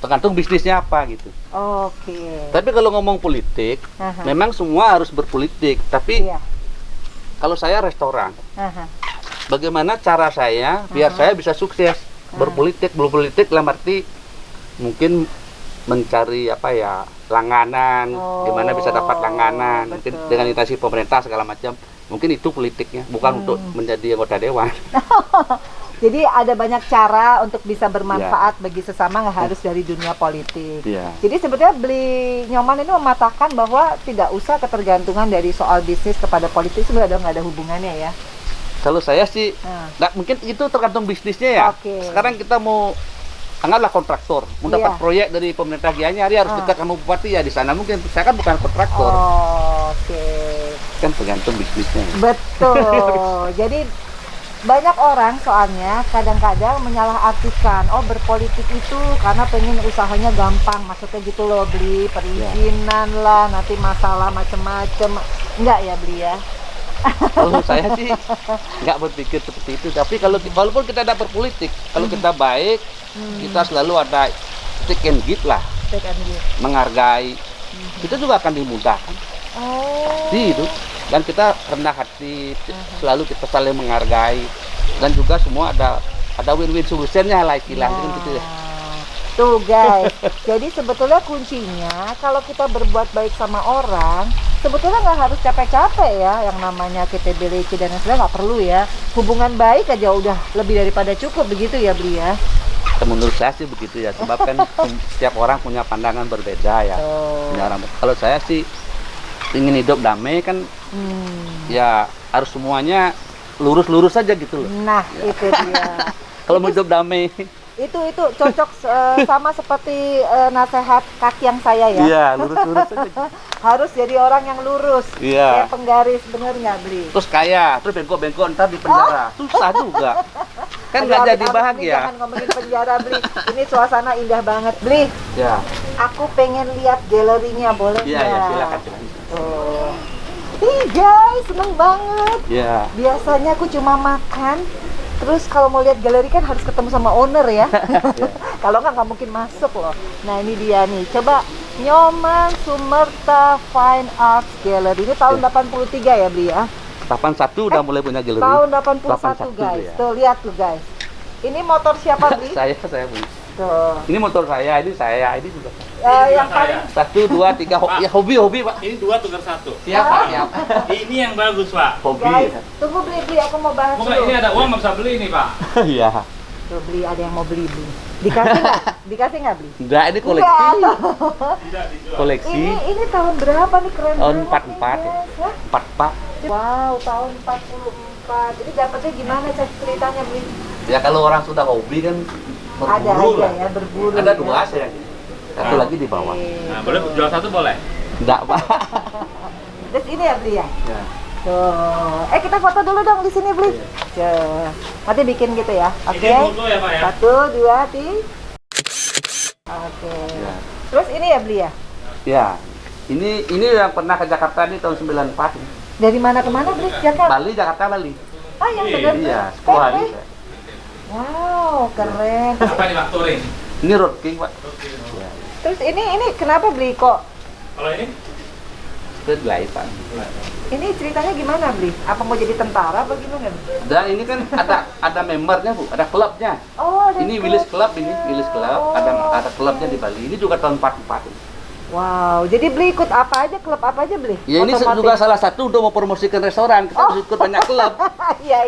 Tergantung bisnisnya apa gitu. Oke. Tapi kalau ngomong politik, memang semua harus berpolitik. Tapi kalau saya restoran, bagaimana cara saya biar saya bisa sukses berpolitik dalam arti mungkin mencari langganan, gimana bisa dapat langganan, mungkin dengan interaksi pemerintah segala macam. Mungkin itu politiknya, bukan untuk menjadi anggota dewan. Jadi ada banyak cara untuk bisa bermanfaat bagi sesama, nggak harus dari dunia politik. Jadi sebetulnya Beli Nyoman ini mematahkan bahwa tidak usah ketergantungan dari soal bisnis kepada politik, sebenarnya nggak ada hubungannya ya. Kalau saya sih, mungkin itu tergantung bisnisnya ya. Sekarang kita mau anggaplah kontraktor mendapat proyek dari pemerintah Gianyar, dia harus dekat sama bupati, ya di sana mungkin. Saya kan bukan kontraktor. Oke. Kan tergantung bisnisnya. Betul. Jadi banyak orang soalnya kadang-kadang menyalahartikan, oh berpolitik itu karena pengen usahanya gampang, maksudnya gitu loh, beli perizinan lah, nanti masalah macem-macem. Enggak ya beli ya? Kalau saya sih nggak berpikir seperti itu. Tapi kalau walaupun kita tidak berpolitik, kalau kita baik, kita selalu ada take and give lah, menghargai. Kita juga akan dimudahkan. Itu. Dan kita rendah hati, selalu kita saling menghargai, dan juga semua ada win-win solutionnya lah istilahnya gitu ya. Tuh guys, jadi sebetulnya kuncinya kalau kita berbuat baik sama orang, sebetulnya nggak harus capek-capek ya, yang namanya KTBLC dan lain-lain nggak perlu ya. Hubungan baik aja udah lebih daripada cukup, begitu ya Bli ya. Menurut saya sih begitu ya, sebab kan setiap orang punya pandangan berbeda ya. Kalau saya sih ingin hidup damai kan, ya harus semuanya lurus-lurus saja gitu loh. Nah itu dia. Kalau mau hidup damai itu cocok sama seperti nasihat kaki yang saya ya. Iya, lurus-lurus saja. Harus jadi orang yang lurus, kayak penggaris, bener nggak Bli? Terus kaya, terus bengkok-bengkok ntar di penjara, susah juga. Kan nggak jadi bahagia. Jangan ngomongin penjara Bli, ini suasana indah banget Bli. Ya. Aku pengen lihat galerinya, boleh nggak? Iya, silakan. Tuh. Ih guys, seneng banget. Iya. Biasanya aku cuma makan, terus kalau mau lihat galeri kan harus ketemu sama owner ya. Kalau nggak mungkin masuk loh. Nah ini dia nih, coba Nyoman Sumerta Fine Arts Gallery. Ini tahun 83 ya Bli ya? 81 udah mulai punya galeri. Tahun 81 guys, ya. Tuh lihat tuh guys. Ini motor siapa Bli? saya punya. Tuh. Ini motor saya, ini juga. Yang paling 1, 2, 3 ya hobi Pak. Ini 2 tukar 1. Siap Pak, siap. Ini yang bagus Pak. Hobi. guys, tunggu Bli, aku mau bahas Bukan, dulu. ini ada uang bisa beli nih Pak. Iya. Tuh Bli, ada yang mau beli Bli. Dikasih nggak? Dikasih nggak Bli? Enggak, ini koleksi. Tidak dijual. Koleksi. Ini tahun berapa nih, keren Tahun banget 44 nih, ya. guys, ya. 44. Wow, tahun 44. Jadi dapetnya gimana ceritanya Bli? Ya kalau orang sudah hobi kan Ada berburu aja lah. ya, berburu. Ada ya. 2 saya. Satu lagi di bawah. Nah, boleh jual 1 boleh? Enggak, Pak. Terus ini ya Bli ya? Ya. Tuh. Kita foto dulu dong di sini Bli. Tuh. Nanti bikin gitu ya. Oke. Ini foto ya Pak ya? 1, 2, 3. Oke. Ya. Terus ini ya Bli ya? Ya. Ini yang pernah ke Jakarta nih tahun 94. Dari mana ke mana Bli? Jakarta? Jakarta Bali. Oh yang benar. Iya, 10 hari. Wow, keren. Apa nih Pak touring? Ini Road King, Pak. Ya. Terus ini kenapa Bli kok? Kalau ini? Street life, Pak. Ini ceritanya gimana Bli? Apa mau jadi tentara apa gimana? Dan ini kan ada membernya, Bu, ada klubnya. Oh, ada Ini Willis Club, klubnya. ini Willis Club, Oh, ada klubnya di Bali. Ini juga tahun 44. Wow, jadi Bli ikut apa aja, klub apa aja Bli? Ya ini Otomotif. juga salah satu untuk mempromosikan restoran. Kita harus ikut banyak klub. Iya.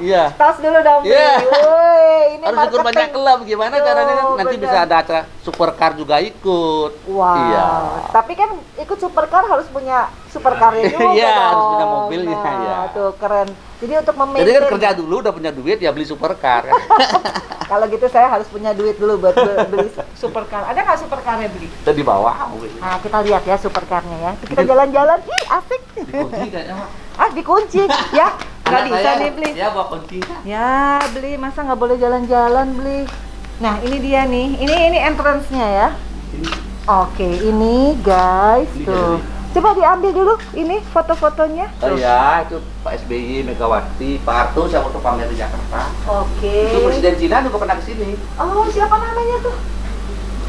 Iya. Tos dulu dong Bli. Iya. Woi, ini Harus ikut banyak klub. Gimana Tuh, caranya kan nanti bener. bisa ada acara supercar juga ikut. Wow. Iya. Tapi kan ikut supercar harus punya supercarnya juga. Iya, harus dong. punya mobilnya, Nah, ya. tuh keren. Jadi untuk Jadi memaintain. kan kerja dulu udah punya duit ya beli supercar. Kalau gitu saya harus punya duit dulu buat beli supercar. Ada nggak supercarnya Bli? Kita di bawah. Nah, kita lihat ya supercarnya ya. Kita jalan-jalan, ih asik. Dikunci kayaknya, Pak. Dikunci. Ya, nggak Anak bisa saya, nih Bli. Ya bawa kunci. Ya, Bli, masa nggak boleh jalan-jalan Bli? Nah, ini dia nih. Ini entrance-nya ya. Oke, ini guys, Ini tuh. galeri. Coba diambil dulu ini foto-fotonya. Oh iya, itu Pak SBY, Megawati, Pak Harto saya waktu pamer di Jakarta. Oke. Itu Presiden Cina juga pernah kesini. Oh, siapa namanya tuh?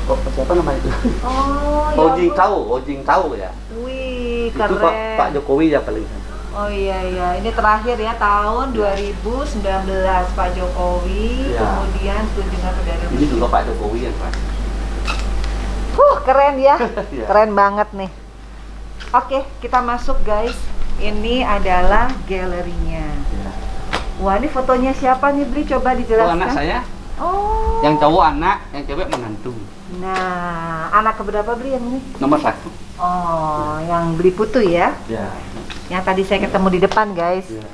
Oh, siapa namanya itu? Oh, Ho ya Jing ampun. Tao, Ho Jing Tao ya. Wih, Itu keren. Pak Jokowi yang paling. Oh iya, ini terakhir ya tahun 2019 Pak Jokowi, Ya. kemudian kunjungan perdana Ini juga Pak Jokowi yang terakhir. Keren ya, Ya. keren banget nih. Oke, kita masuk guys. Ini adalah galerinya. Ya. Wah, ini fotonya siapa nih Bli? Coba Oh, dijelaskan. anak saya, Oh. yang cowok anak, yang cewek menantu. Nah, anak keberapa Bli yang ini? Nomor 1. Oh, yang Bli Putu ya. Ya. Yang tadi saya ketemu di depan guys. Ya.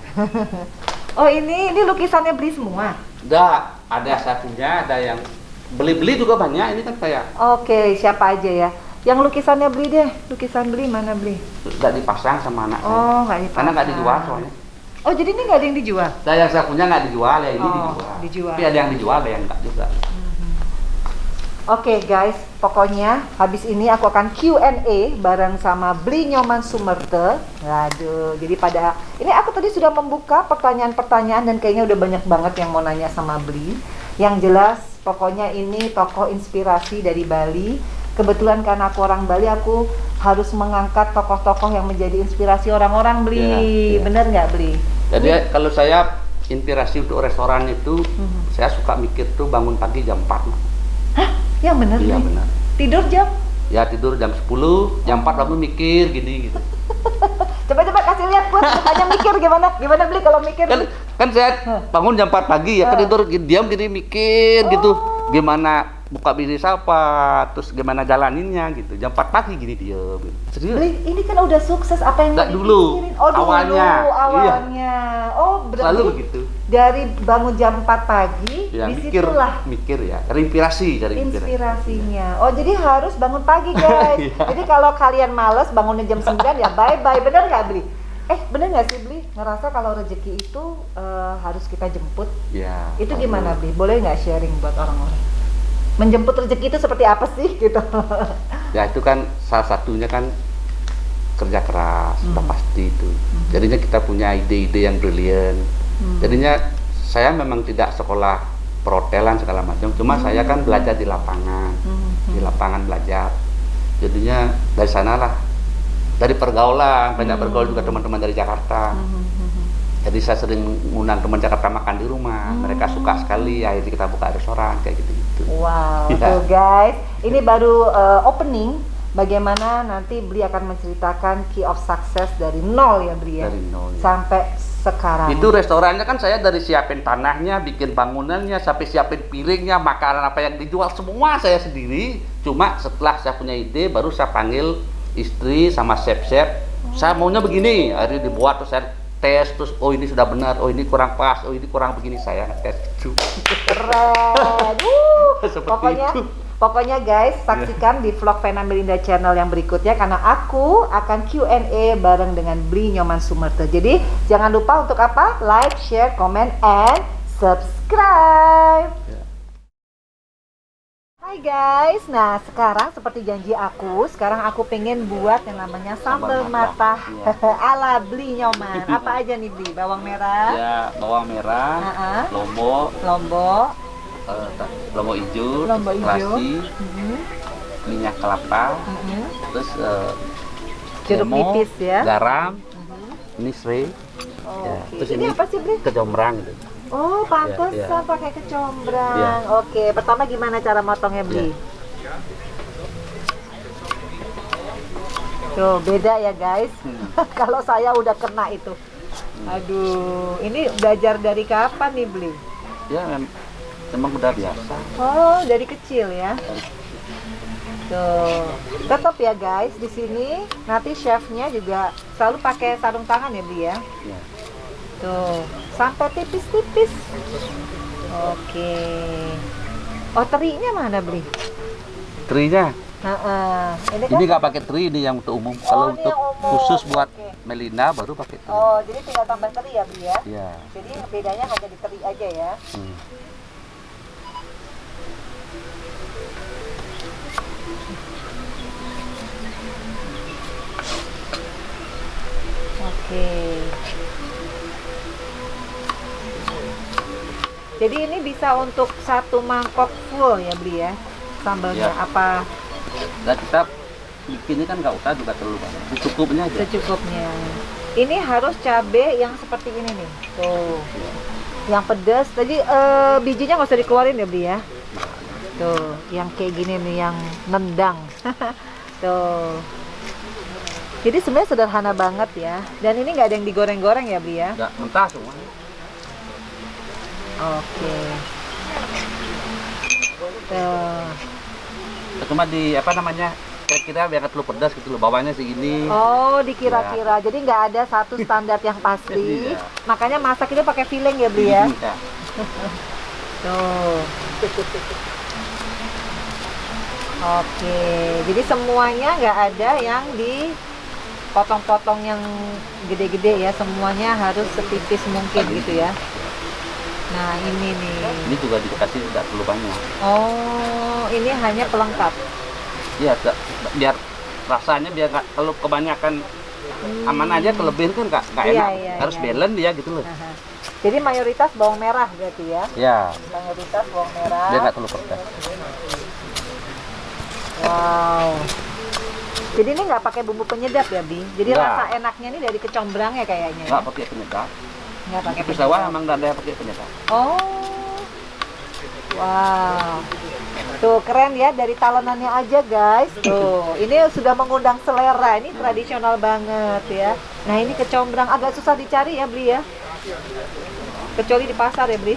Oh, ini lukisannya Bli semua. Ada satunya, ada yang beli-beli juga banyak. Ini kan kayak Oke, siapa aja ya? Yang lukisannya beli deh. Lukisan beli mana beli? nggak dipasang sama anak saya. Oh, nggak dipasang. Karena nggak dijual soalnya. Oh, jadi ini nggak ada yang dijual? Yang saya punya nggak dijual, ya ini Oh, dijual. dijual. Tapi ada yang dijual, ada yang nggak juga. Oke guys, pokoknya habis ini aku akan Q&A bareng sama Bli Nyoman Sumerte. Aduh, jadi ini aku tadi sudah membuka pertanyaan-pertanyaan dan kayaknya udah banyak banget yang mau nanya sama Bli. Yang jelas, pokoknya ini tokoh inspirasi dari Bali. Kebetulan karena aku orang Bali, aku harus mengangkat tokoh-tokoh yang menjadi inspirasi orang-orang, Bli. Iya. Bener nggak, Bli? Jadi kalau saya inspirasi untuk restoran itu, saya suka mikir tuh bangun pagi jam 4. Hah? Yang bener, Iya Bli? benar. Tidur jam? Ya tidur jam 10, jam 4 bangun mikir gini gitu. Coba kasih lihat Put, tanya mikir gimana? Gimana Bli kalau mikir? Kan saya bangun jam 4 pagi ya, kan tidur diam gini mikir gitu. Gimana buka bisnis apa, terus gimana jalaninnya gitu. Jam 4 pagi gini diam gitu. Serius. Bli, ini kan udah sukses, apa yang Nggak mau dulu, dipikirin? Oh, dulu, awalnya. awalnya. Oh, berarti Selalu begitu. dari bangun jam 4 pagi, Ya disitulah mikir ya, cari inspirasi. inspirasinya. Oh, jadi harus bangun pagi guys. Iya. Jadi kalau kalian males bangunnya jam 9 ya bye-bye, bener nggak Bli? Bener nggak sih Bli? Ngerasa kalau rezeki itu harus kita jemput. Ya. Itu gimana Bli? Boleh nggak sharing buat orang-orang? Menjemput rezeki itu seperti apa sih gitu? Ya itu kan salah satunya kan kerja keras, sudah pasti itu. Jadinya kita punya ide-ide yang brilian. Jadinya saya memang tidak sekolah perhotelan segala macam, cuma saya kan belajar di lapangan, di lapangan belajar. Jadinya dari sanalah, dari pergaulan, banyak bergaul juga teman-teman dari Jakarta. Jadi saya sering ngundang teman Jakarta makan di rumah, mereka suka sekali, akhirnya kita buka restoran kayak gitu-gitu. Wow, Ya. tuh guys, ini baru opening. Bagaimana nanti Bli akan menceritakan key of success dari nol ya Bli ya? Dari nol, ya. Sampai sekarang. Itu restorannya kan saya dari siapin tanahnya, bikin bangunannya, sampai siapin piringnya, makanan apa yang dijual semua saya sendiri. Cuma setelah saya punya ide, baru saya panggil istri sama chef-chef. Saya maunya begini, akhirnya dibuat terus saya tes, terus oh ini sudah benar, oh ini kurang pas, oh ini kurang begini, saya ngetes itu. Keren. Seperti itu. Pokoknya guys, saksikan di vlog Vena Melinda channel yang berikutnya karena aku akan Q&A bareng dengan Bli Nyoman Sumerte. Jadi jangan lupa untuk apa? Like, share, comment, and subscribe. Ya. Hai guys, nah sekarang seperti janji aku, sekarang aku pengen buat yang namanya sambal mata ala Bli Nyoman. Apa aja nih Bli? Bawang merah, Ya, bawang merah, lombok, lombok, lombok hijau, Lombok hijau. terasi, minyak kelapa, terus jeruk lemon, nipis ya. garam, ini serai, Oh, ya. oke. Terus Ini apa sih Bli? kecombrang gitu. Oh, pantesan Ya. pakai kecombrang. Ya. Oke, pertama gimana cara motongnya Bli? Ya. Tuh, beda ya guys. Kalau saya udah kena itu. Aduh, ini belajar dari kapan nih Bli? Ya, memang udah biasa. Oh, dari kecil ya. Tuh, tetap ya guys, di sini nanti chefnya juga selalu pakai sarung tangan ya Bli ya. Ya. Tuh, sampai tipis-tipis. Oke. Oh, terinya mana Bli? Terinya, Ini kan. ini nggak pakai teri, ini yang untuk umum. Kalau ini untuk yang umum. khusus buat Oke. Melinda baru pakai teri. Oh, jadi tinggal tambah teri ya Bli ya? Ya. Jadi bedanya hanya di teri aja ya. Oke. Jadi ini bisa untuk satu mangkok full ya Bli ya? Sambalnya Ya. apa Dan kita bikinnya kan nggak usah juga terlalu banyak, secukupnya aja. secukupnya. Ini harus cabai yang seperti ini nih. Tuh. Yang pedas. Tadi bijinya nggak usah dikeluarin ya Bli ya? Tuh, yang kayak gini nih yang nendang. Tuh. Jadi sebenarnya sederhana banget ya. Dan ini nggak ada yang digoreng-goreng ya Bli ya? Nggak mentah semua. Oke. Tuh. Cuma di apa namanya? Kira-kira biar nggak terlalu pedas gitu loh. Bawahnya segini. Oh, dikira-kira. Jadi nggak ada satu standar yang pasti. Iya. Makanya masak itu pakai filling ya Bli ya? Ya. Tuh. Oke, jadi semuanya nggak ada yang dipotong-potong yang gede-gede ya, semuanya harus setipis mungkin gitu ya. Nah ini nih. Ini juga dikasih tidak terlalu banyak. Oh, ini hanya pelengkap. Iya, biar rasanya biar nggak kalau kebanyakan aman aja, kelebihan kan nggak Iya, enak. iya, Harus iya. balance dia gitu loh. Aha. Jadi mayoritas bawang merah berarti ya? Ya, Mayoritas bawang merah. dia nggak terlalu pedas. Wow. Jadi ini nggak pakai bumbu penyedap ya, Bi? Jadi Nggak. rasa enaknya ini dari kecombrangnya kayaknya. Nggak Ya? pakai penyedap. Nggak pakai Tapi sawah penyedap. emang nggak ada yang pakai penyedap. Oh. Wow. Tuh keren ya, dari talonannya aja guys. Tuh, ini sudah mengundang selera. Ini tradisional banget ya. Nah, ini kecombrang agak susah dicari ya, Bri ya. Kecuali di pasar ya, Bri.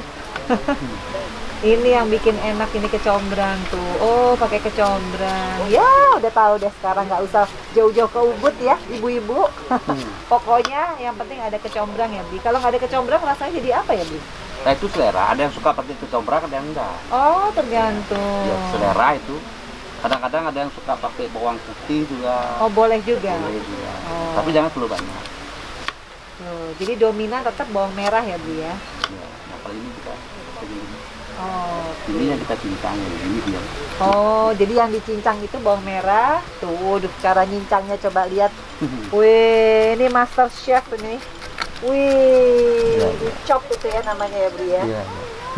Ini yang bikin enak ini kecombrang tuh. Oh, pakai kecombrang. Ya, udah tahu deh sekarang, nggak usah jauh-jauh ke Ubud ya, ibu-ibu. Pokoknya yang penting ada kecombrang ya, Bri. Kalau nggak ada kecombrang rasanya jadi apa ya, Bri? Nah itu selera, ada yang suka pakai kecombrang, ada yang enggak. Oh, tergantung. Ya, selera itu. Kadang-kadang ada yang suka pakai bawang putih juga. Oh, boleh juga. Boleh juga. Oh. Tapi jangan terlalu banyak. Tuh, jadi dominan tetap bawang merah ya, Bu ya. Ya, nah kalau ini kita ini. Oh. Ini yang kita cincang ya, ini dia. Oh, jadi yang dicincang itu bawang merah. Tuh, cara nyincangnya coba lihat. Wih, ini master chef ini. Wih, Ya. dicop itu ya namanya ya, Bu ya. Iya.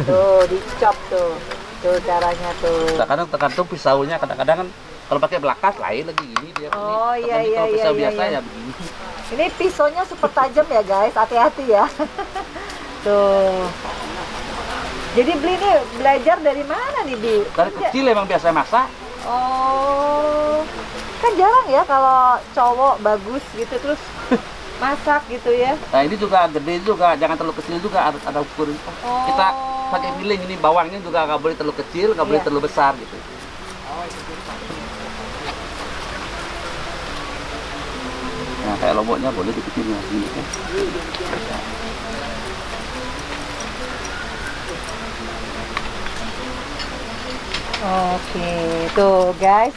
Tuh, dicop tuh. Tuh caranya tuh. Kadang tergantung pisaunya, kadang-kadang kan kalau pakai belakas lain lagi gini dia. Oh, Ini. iya, Tapi iya, kalau iya, pisau iya, biasa iya. ya begini. Ini pisaunya super tajam ya, guys. Hati-hati ya. Tuh. Jadi Bli ini belajar dari mana nih, Bi? Dari kecil emang biasa masak. Oh, kan jarang ya kalau cowok bagus gitu terus masak gitu ya. Nah ini juga gede juga, jangan terlalu kecil juga, ada ukuran. Oh. Kita pakai feeling ini bawangnya juga nggak boleh terlalu kecil, nggak boleh Iya. terlalu besar gitu. Nah kayak lomboknya boleh dikecilin gini kan. Oke, tuh guys.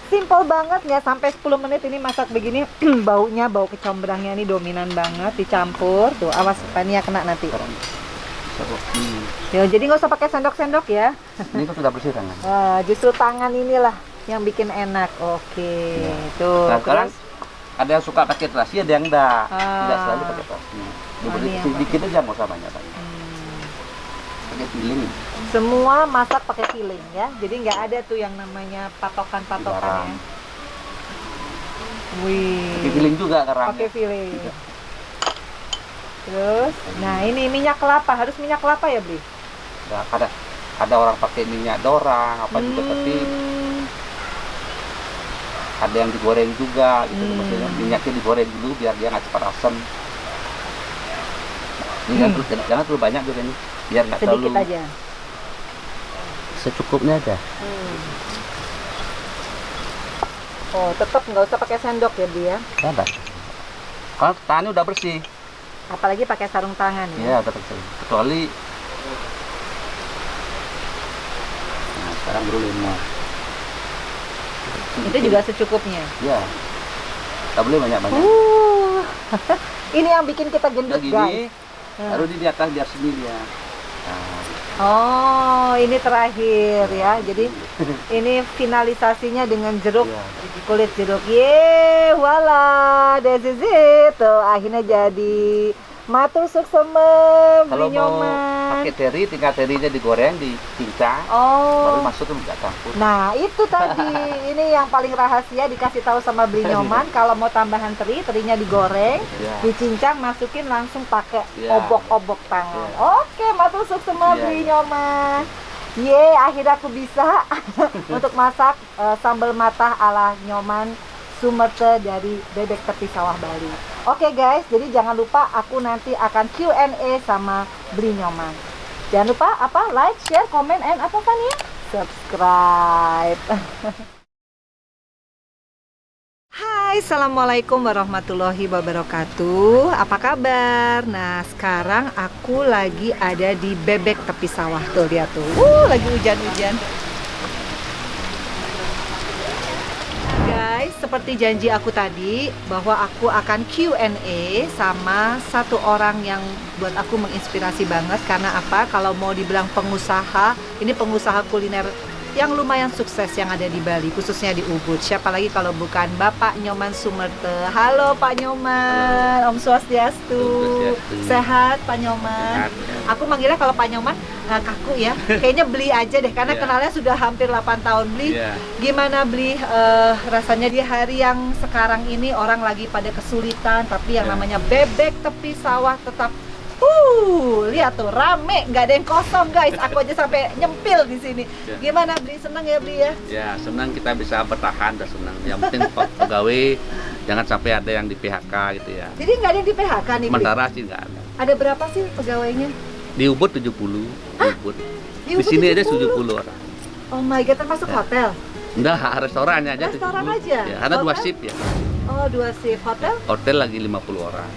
Simple banget ya, sampai 10 menit ini masak begini. Baunya, bau kecombrangnya ini dominan banget, dicampur. Tuh, awas Tania kena nanti. Sekarang serok ini. Yo, jadi nggak usah pakai sendok-sendok ya. Ini kan sudah bersih tangan. Wah, justru tangan inilah yang bikin enak. Oke, tuh. Nah sekarang Terus, ada yang suka pakai terasi, ada yang enggak. Tidak Ah. selalu pakai terasi. Diberi Ini yang sedikit aja, nggak usah banyak-banyak. Pakai feeling. semua masak pakai feeling ya. Jadi nggak ada tuh yang namanya patokan-patokan ya. Garam. Wih. Pakai feeling juga garamnya. Pakai feeling. Iya. Terus, nah ini minyak kelapa, harus minyak kelapa ya, Bli? Nah, ada orang pakai minyak dorang apa juga, tapi ada yang digoreng juga gitu. Maksudnya minyaknya digoreng dulu biar dia nggak cepat asam. Ini jangan terlalu banyak juga nih, biar nggak sedikit terlalu aja. secukupnya aja. Oh, tetap nggak usah pakai sendok ya, Bli ya? Ada. Kalau tangannya udah bersih, Apalagi pakai sarung tangan ya. ya udah bersih. Kecuali nah, sekarang baru 5. Itu juga secukupnya. Ya, nggak boleh banyak-banyak. Ini yang bikin kita gendut, Udah guys. gini, baru di atas biar sini dia. Nah, Oh, ini terakhir ya. Jadi ini finalisasinya dengan jeruk, iya. kulit jeruk. Ye, voila, this is it. Tuh, akhirnya jadi matur suksema, Kalau Bli mau Nyoman. pakai teri, tinggal terinya digoreng, dicincang, Oh, baru masuk tuh nggak campur. nah itu tadi. Ini yang paling rahasia dikasih tahu sama Bli Nyoman. Kalau mau tambahan teri, terinya digoreng, Ya. dicincang, masukin langsung pakai Ya. obok-obok tangan. Ya. Oke, matur suksema, Ya, Bli ya. Nyoman. Ye, akhirnya aku bisa untuk masak sambal matah ala Nyoman Sumerte dari bebek tepi sawah Bali. Oke guys, jadi jangan lupa aku nanti akan Q&A sama Bli Nyoman. Jangan lupa apa? Like, share, comment, and apa kan ya? Subscribe. Hai. Hai, Assalamualaikum warahmatullahi wabarakatuh. Apa kabar? Nah, sekarang aku lagi ada di Bebek tepi sawah. Tuh, lihat tuh. Lagi hujan-hujan. Guys, seperti janji aku tadi bahwa aku akan Q&A sama satu orang yang buat aku menginspirasi banget. Karena apa? Kalau mau dibilang pengusaha, ini pengusaha kuliner yang lumayan sukses yang ada di Bali, khususnya di Ubud. Siapa lagi kalau bukan Bapak Nyoman Sumerte. Halo Pak Nyoman, Om Swastiastu. Sehat Pak Nyoman? Sehat, ya. Aku manggilnya kalau Pak Nyoman kaku ya. Kayaknya Beli aja deh, karena kenalnya sudah hampir 8 tahun. Beli, gimana Beli rasanya di hari yang sekarang ini orang lagi pada kesulitan, tapi yang namanya bebek tepi sawah tetap lihat tuh rame, nggak ada yang kosong guys. Aku aja sampai nyempil di sini. Gimana Beli, senang ya Beli ya? Ya, senang kita bisa bertahan dan senang. Yang penting pegawai jangan sampai ada yang di PHK gitu ya. Jadi nggak ada yang di PHK nih Beli? Sementara sih nggak ada. Ada berapa sih pegawainya? Di Ubud 70. Di Ubud. Di Ubud sini aja 70 orang. Oh my god, termasuk hotel? Enggak, restorannya aja. Restoran 70. aja? Ya, karena 2 Hotel? shift ya. Oh, 2 shift. Hotel? Hotel lagi 50 orang.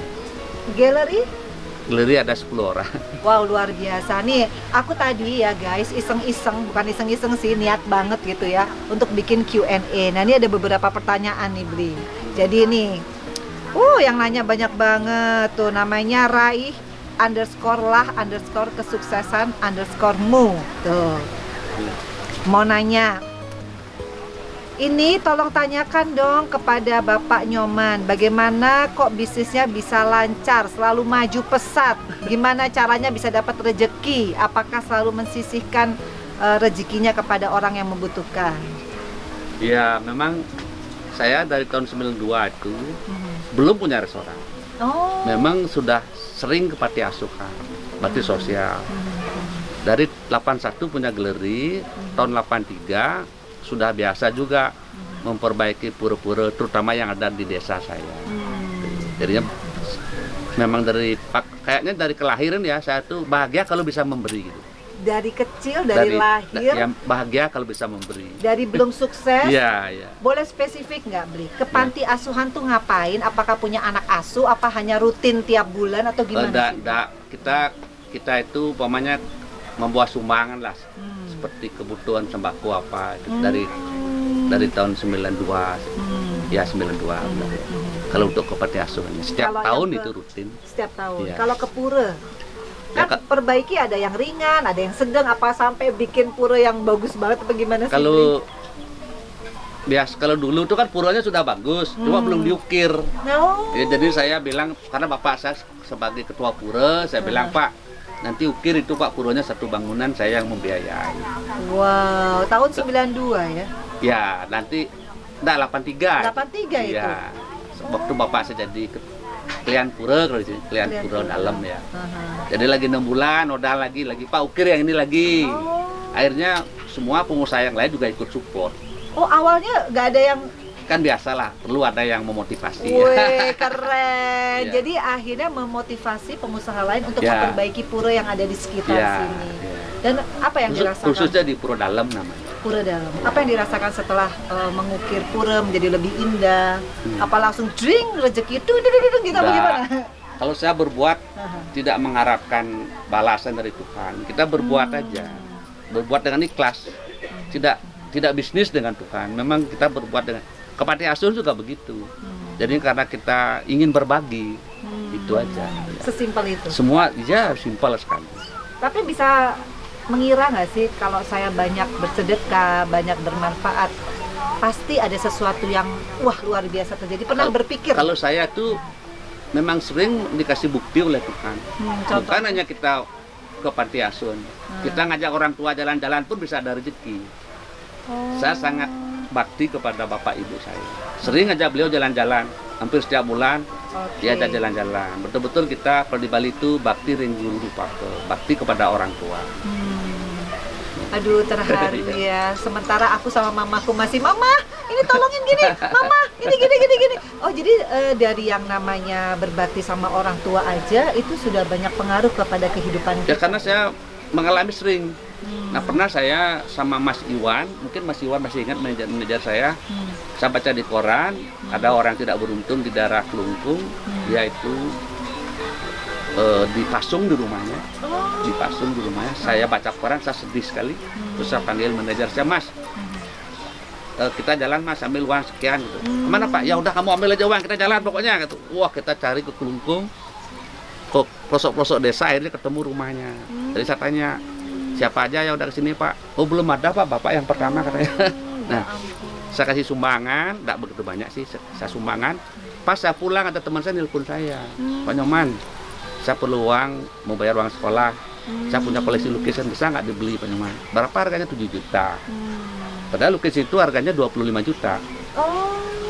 Gallery? Galeri ada 10 orang. Wow, luar biasa nih. Aku tadi ya guys, iseng-iseng, bukan iseng-iseng sih, niat banget gitu ya untuk bikin Q&A. Nah, ini ada beberapa pertanyaan nih Beli. Jadi nih, yang nanya banyak banget tuh, namanya Raih _ kesuksesan _ mu tuh. Mau nanya, ini tolong tanyakan dong kepada Bapak Nyoman, bagaimana kok bisnisnya bisa lancar, selalu maju pesat? Gimana caranya bisa dapat rezeki? Apakah selalu mensisihkan rezekinya kepada orang yang membutuhkan? Ya, memang saya dari tahun 92 itu belum punya restoran. Oh. Memang sudah sering ke panti asuhan, bakti sosial. Dari 81 punya galeri, tahun 83 sudah biasa juga memperbaiki pura-pura, terutama yang ada di desa saya. Jadinya memang kayaknya dari kelahiran ya, saya tuh bahagia kalau bisa memberi gitu. Dari kecil, dari lahir, ya, bahagia kalau bisa memberi. dari belum sukses. Iya, iya. Boleh spesifik nggak Beli? Ke panti asuhan tuh ngapain? Apakah punya anak asuh? Apa hanya rutin tiap bulan atau gimana sih? Kita itu umpamanya membuat sumbangan lah, seperti kebutuhan sembako apa itu dari tahun 92. Ya 92. Kalau untuk ke panti asuhan setiap Kalau tahun yang itu rutin. Setiap tahun. Iya. Kalau ke pura, Ya, kan perbaiki ada yang ringan, ada yang sedang, apa sampai bikin pura yang bagus banget apa gimana sih? Kalau kalau dulu itu kan puranya sudah bagus, cuma belum diukir. No. Ya, jadi saya bilang, karena bapak saya sebagai ketua pura, saya bilang, Pak, nanti ukir itu Pak, puranya satu bangunan, saya yang membiayai. Wow, tahun 92 ya? Ya, nanti 83. 83 itu? Ya, waktu bapak saya jadi klien pura, kalau di sini klien pura dalam ya. Jadi lagi 6 bulan, modal lagi Pak, ukir yang ini lagi. Akhirnya semua pengusaha yang lain juga ikut support. Oh, awalnya nggak ada yang... Kan biasalah, perlu ada yang memotivasi. Wih, keren. Ya. Jadi akhirnya memotivasi pengusaha lain untuk Ya. memperbaiki pura yang ada di sekitar Ya, sini. ya. Dan apa yang dirasakan? Khususnya di pura dalam namanya. Pura dalam. Apa yang dirasakan setelah mengukir pura menjadi lebih indah? Apa langsung drink rezeki itu gitu apa Nah, gimana? Kalau saya berbuat tidak mengharapkan balasan dari Tuhan, kita berbuat aja, berbuat dengan ikhlas, tidak bisnis dengan Tuhan. Memang kita berbuat dengan ke panti asuhan juga begitu. Jadi karena kita ingin berbagi, itu aja. Sesimpel itu. Semua ya simpel sekali. Tapi bisa mengira nggak sih kalau saya banyak bersedekah, banyak bermanfaat, pasti ada sesuatu yang luar biasa terjadi. Pernah berpikir? Kalau saya tuh memang sering dikasih bukti oleh Tuhan. Bukan hanya kita ke panti asuhan, kita ngajak orang tua jalan-jalan pun bisa ada rezeki. Saya sangat bakti kepada bapak ibu saya. Sering ngajak beliau jalan-jalan, hampir setiap bulan. Dia ada jalan-jalan. Betul-betul kita kalau di Bali itu bakti ringgul rupa, bakti kepada orang tua. Aduh, terharu ya. Sementara aku sama mamaku masih, Mama, ini tolongin gini, Mama, ini gini. Oh, jadi dari yang namanya berbakti sama orang tua aja itu sudah banyak pengaruh kepada kehidupan kita. Ya karena saya mengalami sering Nah pernah saya sama Mas Iwan, mungkin Mas Iwan masih ingat manajer saya baca di koran, ada orang tidak beruntung di daerah Kelungkung, dia itu dipasung di rumahnya, saya baca koran, saya sedih sekali, terus saya panggil manajer saya, Mas, kita jalan Mas, ambil uang sekian gitu. Kemana Pak? Ya udah kamu ambil aja uang, kita jalan pokoknya gitu. Wah kita cari ke Kelungkung, ke pelosok-pelosok desa, akhirnya ketemu rumahnya. Jadi saya tanya, siapa aja ya udah kesini Pak? Oh belum ada Pak, Bapak yang pertama katanya. Nah, saya kasih sumbangan, tidak begitu banyak sih, saya sumbangan. Pas saya pulang ada teman saya nelpon saya, Pak Nyoman, saya perlu uang, mau bayar uang sekolah. Saya punya koleksi lukisan, bisa nggak dibeli Pak Nyoman? Berapa harganya? 7 juta. Padahal lukisan itu harganya 25 juta.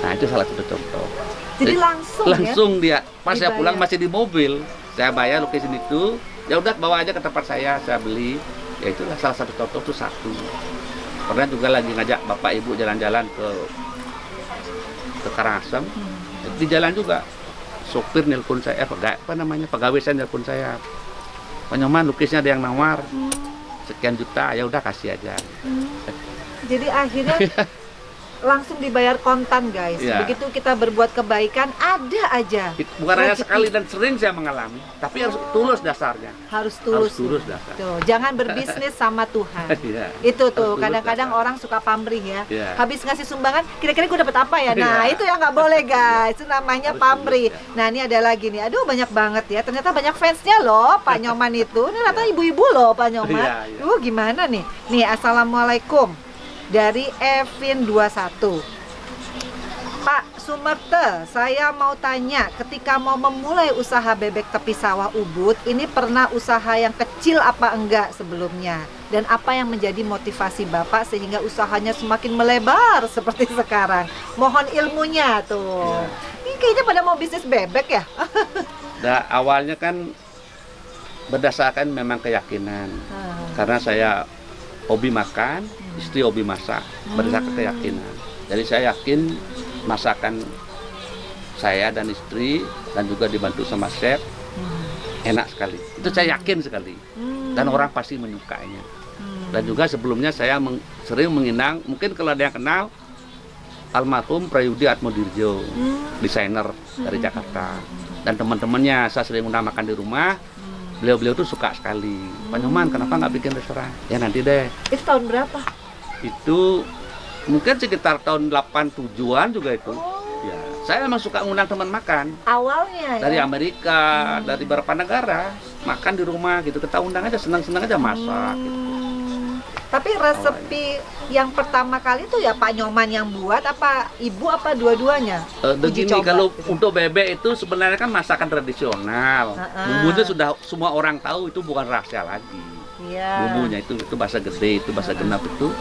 Nah itu salah satu contoh. Jadi langsung dia, pas saya dibayar. pulang masih di mobil, saya bayar lukisan itu, ya udah bawa aja ke tempat saya beli. Ya itulah salah satu contoh itu satu. Pernah juga lagi ngajak bapak ibu jalan-jalan ke Karangasem, di jalan juga sopir nelpon saya, pegawai saya nelpon saya, Pak Nyoman lukisnya ada yang nawar sekian juta, ya udah kasih aja. Jadi akhirnya langsung dibayar kontan guys. Iya. Begitu kita berbuat kebaikan ada aja. Bukan hanya rezeki. sekali dan sering saya mengalami, tapi harus tulus dasarnya. Harus tulus. Dasar. Tuh, jangan berbisnis sama Tuhan. Iya. Itu tuh Harus tulus kadang-kadang dasar. orang suka pamrih ya. Iya. Habis ngasih sumbangan, kira-kira gue dapat apa ya? Nah, Iya. itu yang nggak boleh guys. Itu namanya Harus pamrih. tulus, ya. Nah, ini ada lagi nih. Aduh, banyak banget ya. Ternyata banyak fansnya loh, Pak Nyoman itu. Ini ternyata ibu-ibu loh, Pak Nyoman. Iya, iya. Gimana nih? Nih, assalamualaikum dari Evin 21. Pak Sumerte, saya mau tanya, ketika mau memulai usaha bebek tepi sawah Ubud, ini pernah usaha yang kecil apa enggak sebelumnya? Dan apa yang menjadi motivasi Bapak sehingga usahanya semakin melebar seperti sekarang? Mohon ilmunya tuh. Ini kayaknya pada mau bisnis bebek ya? Nah, awalnya kan berdasarkan memang keyakinan. Karena saya hobi makan, istri hobi masak, berdasarkan keyakinan. Jadi saya yakin masakan saya dan istri dan juga dibantu sama chef enak sekali. Itu saya yakin sekali. Dan orang pasti menyukainya. Dan juga sebelumnya saya sering menginang, mungkin kalau ada yang kenal almarhum Prayudi Atmodirjo, desainer dari Jakarta. Dan teman-temannya saya sering undang makan di rumah. Beliau-beliau tuh suka sekali. Pak Nyoman, kenapa nggak bikin restoran? Ya nanti deh. Itu tahun berapa? Itu mungkin sekitar tahun 87-an juga itu. Ya, saya memang suka ngundang teman makan. Awalnya ya? Dari Amerika, dari beberapa negara, makan di rumah gitu. Kita undang aja, senang-senang aja masak gitu. Tapi resepi yang pertama kali itu ya Pak Nyoman yang buat, apa ibu apa dua-duanya? Uji Begini, coba, kalau gitu. untuk bebek itu sebenarnya kan masakan tradisional. Bumbunya sudah semua orang tahu, itu bukan rahasia lagi. Iya. Bumbunya itu bahasa gede, itu bahasa genap itu.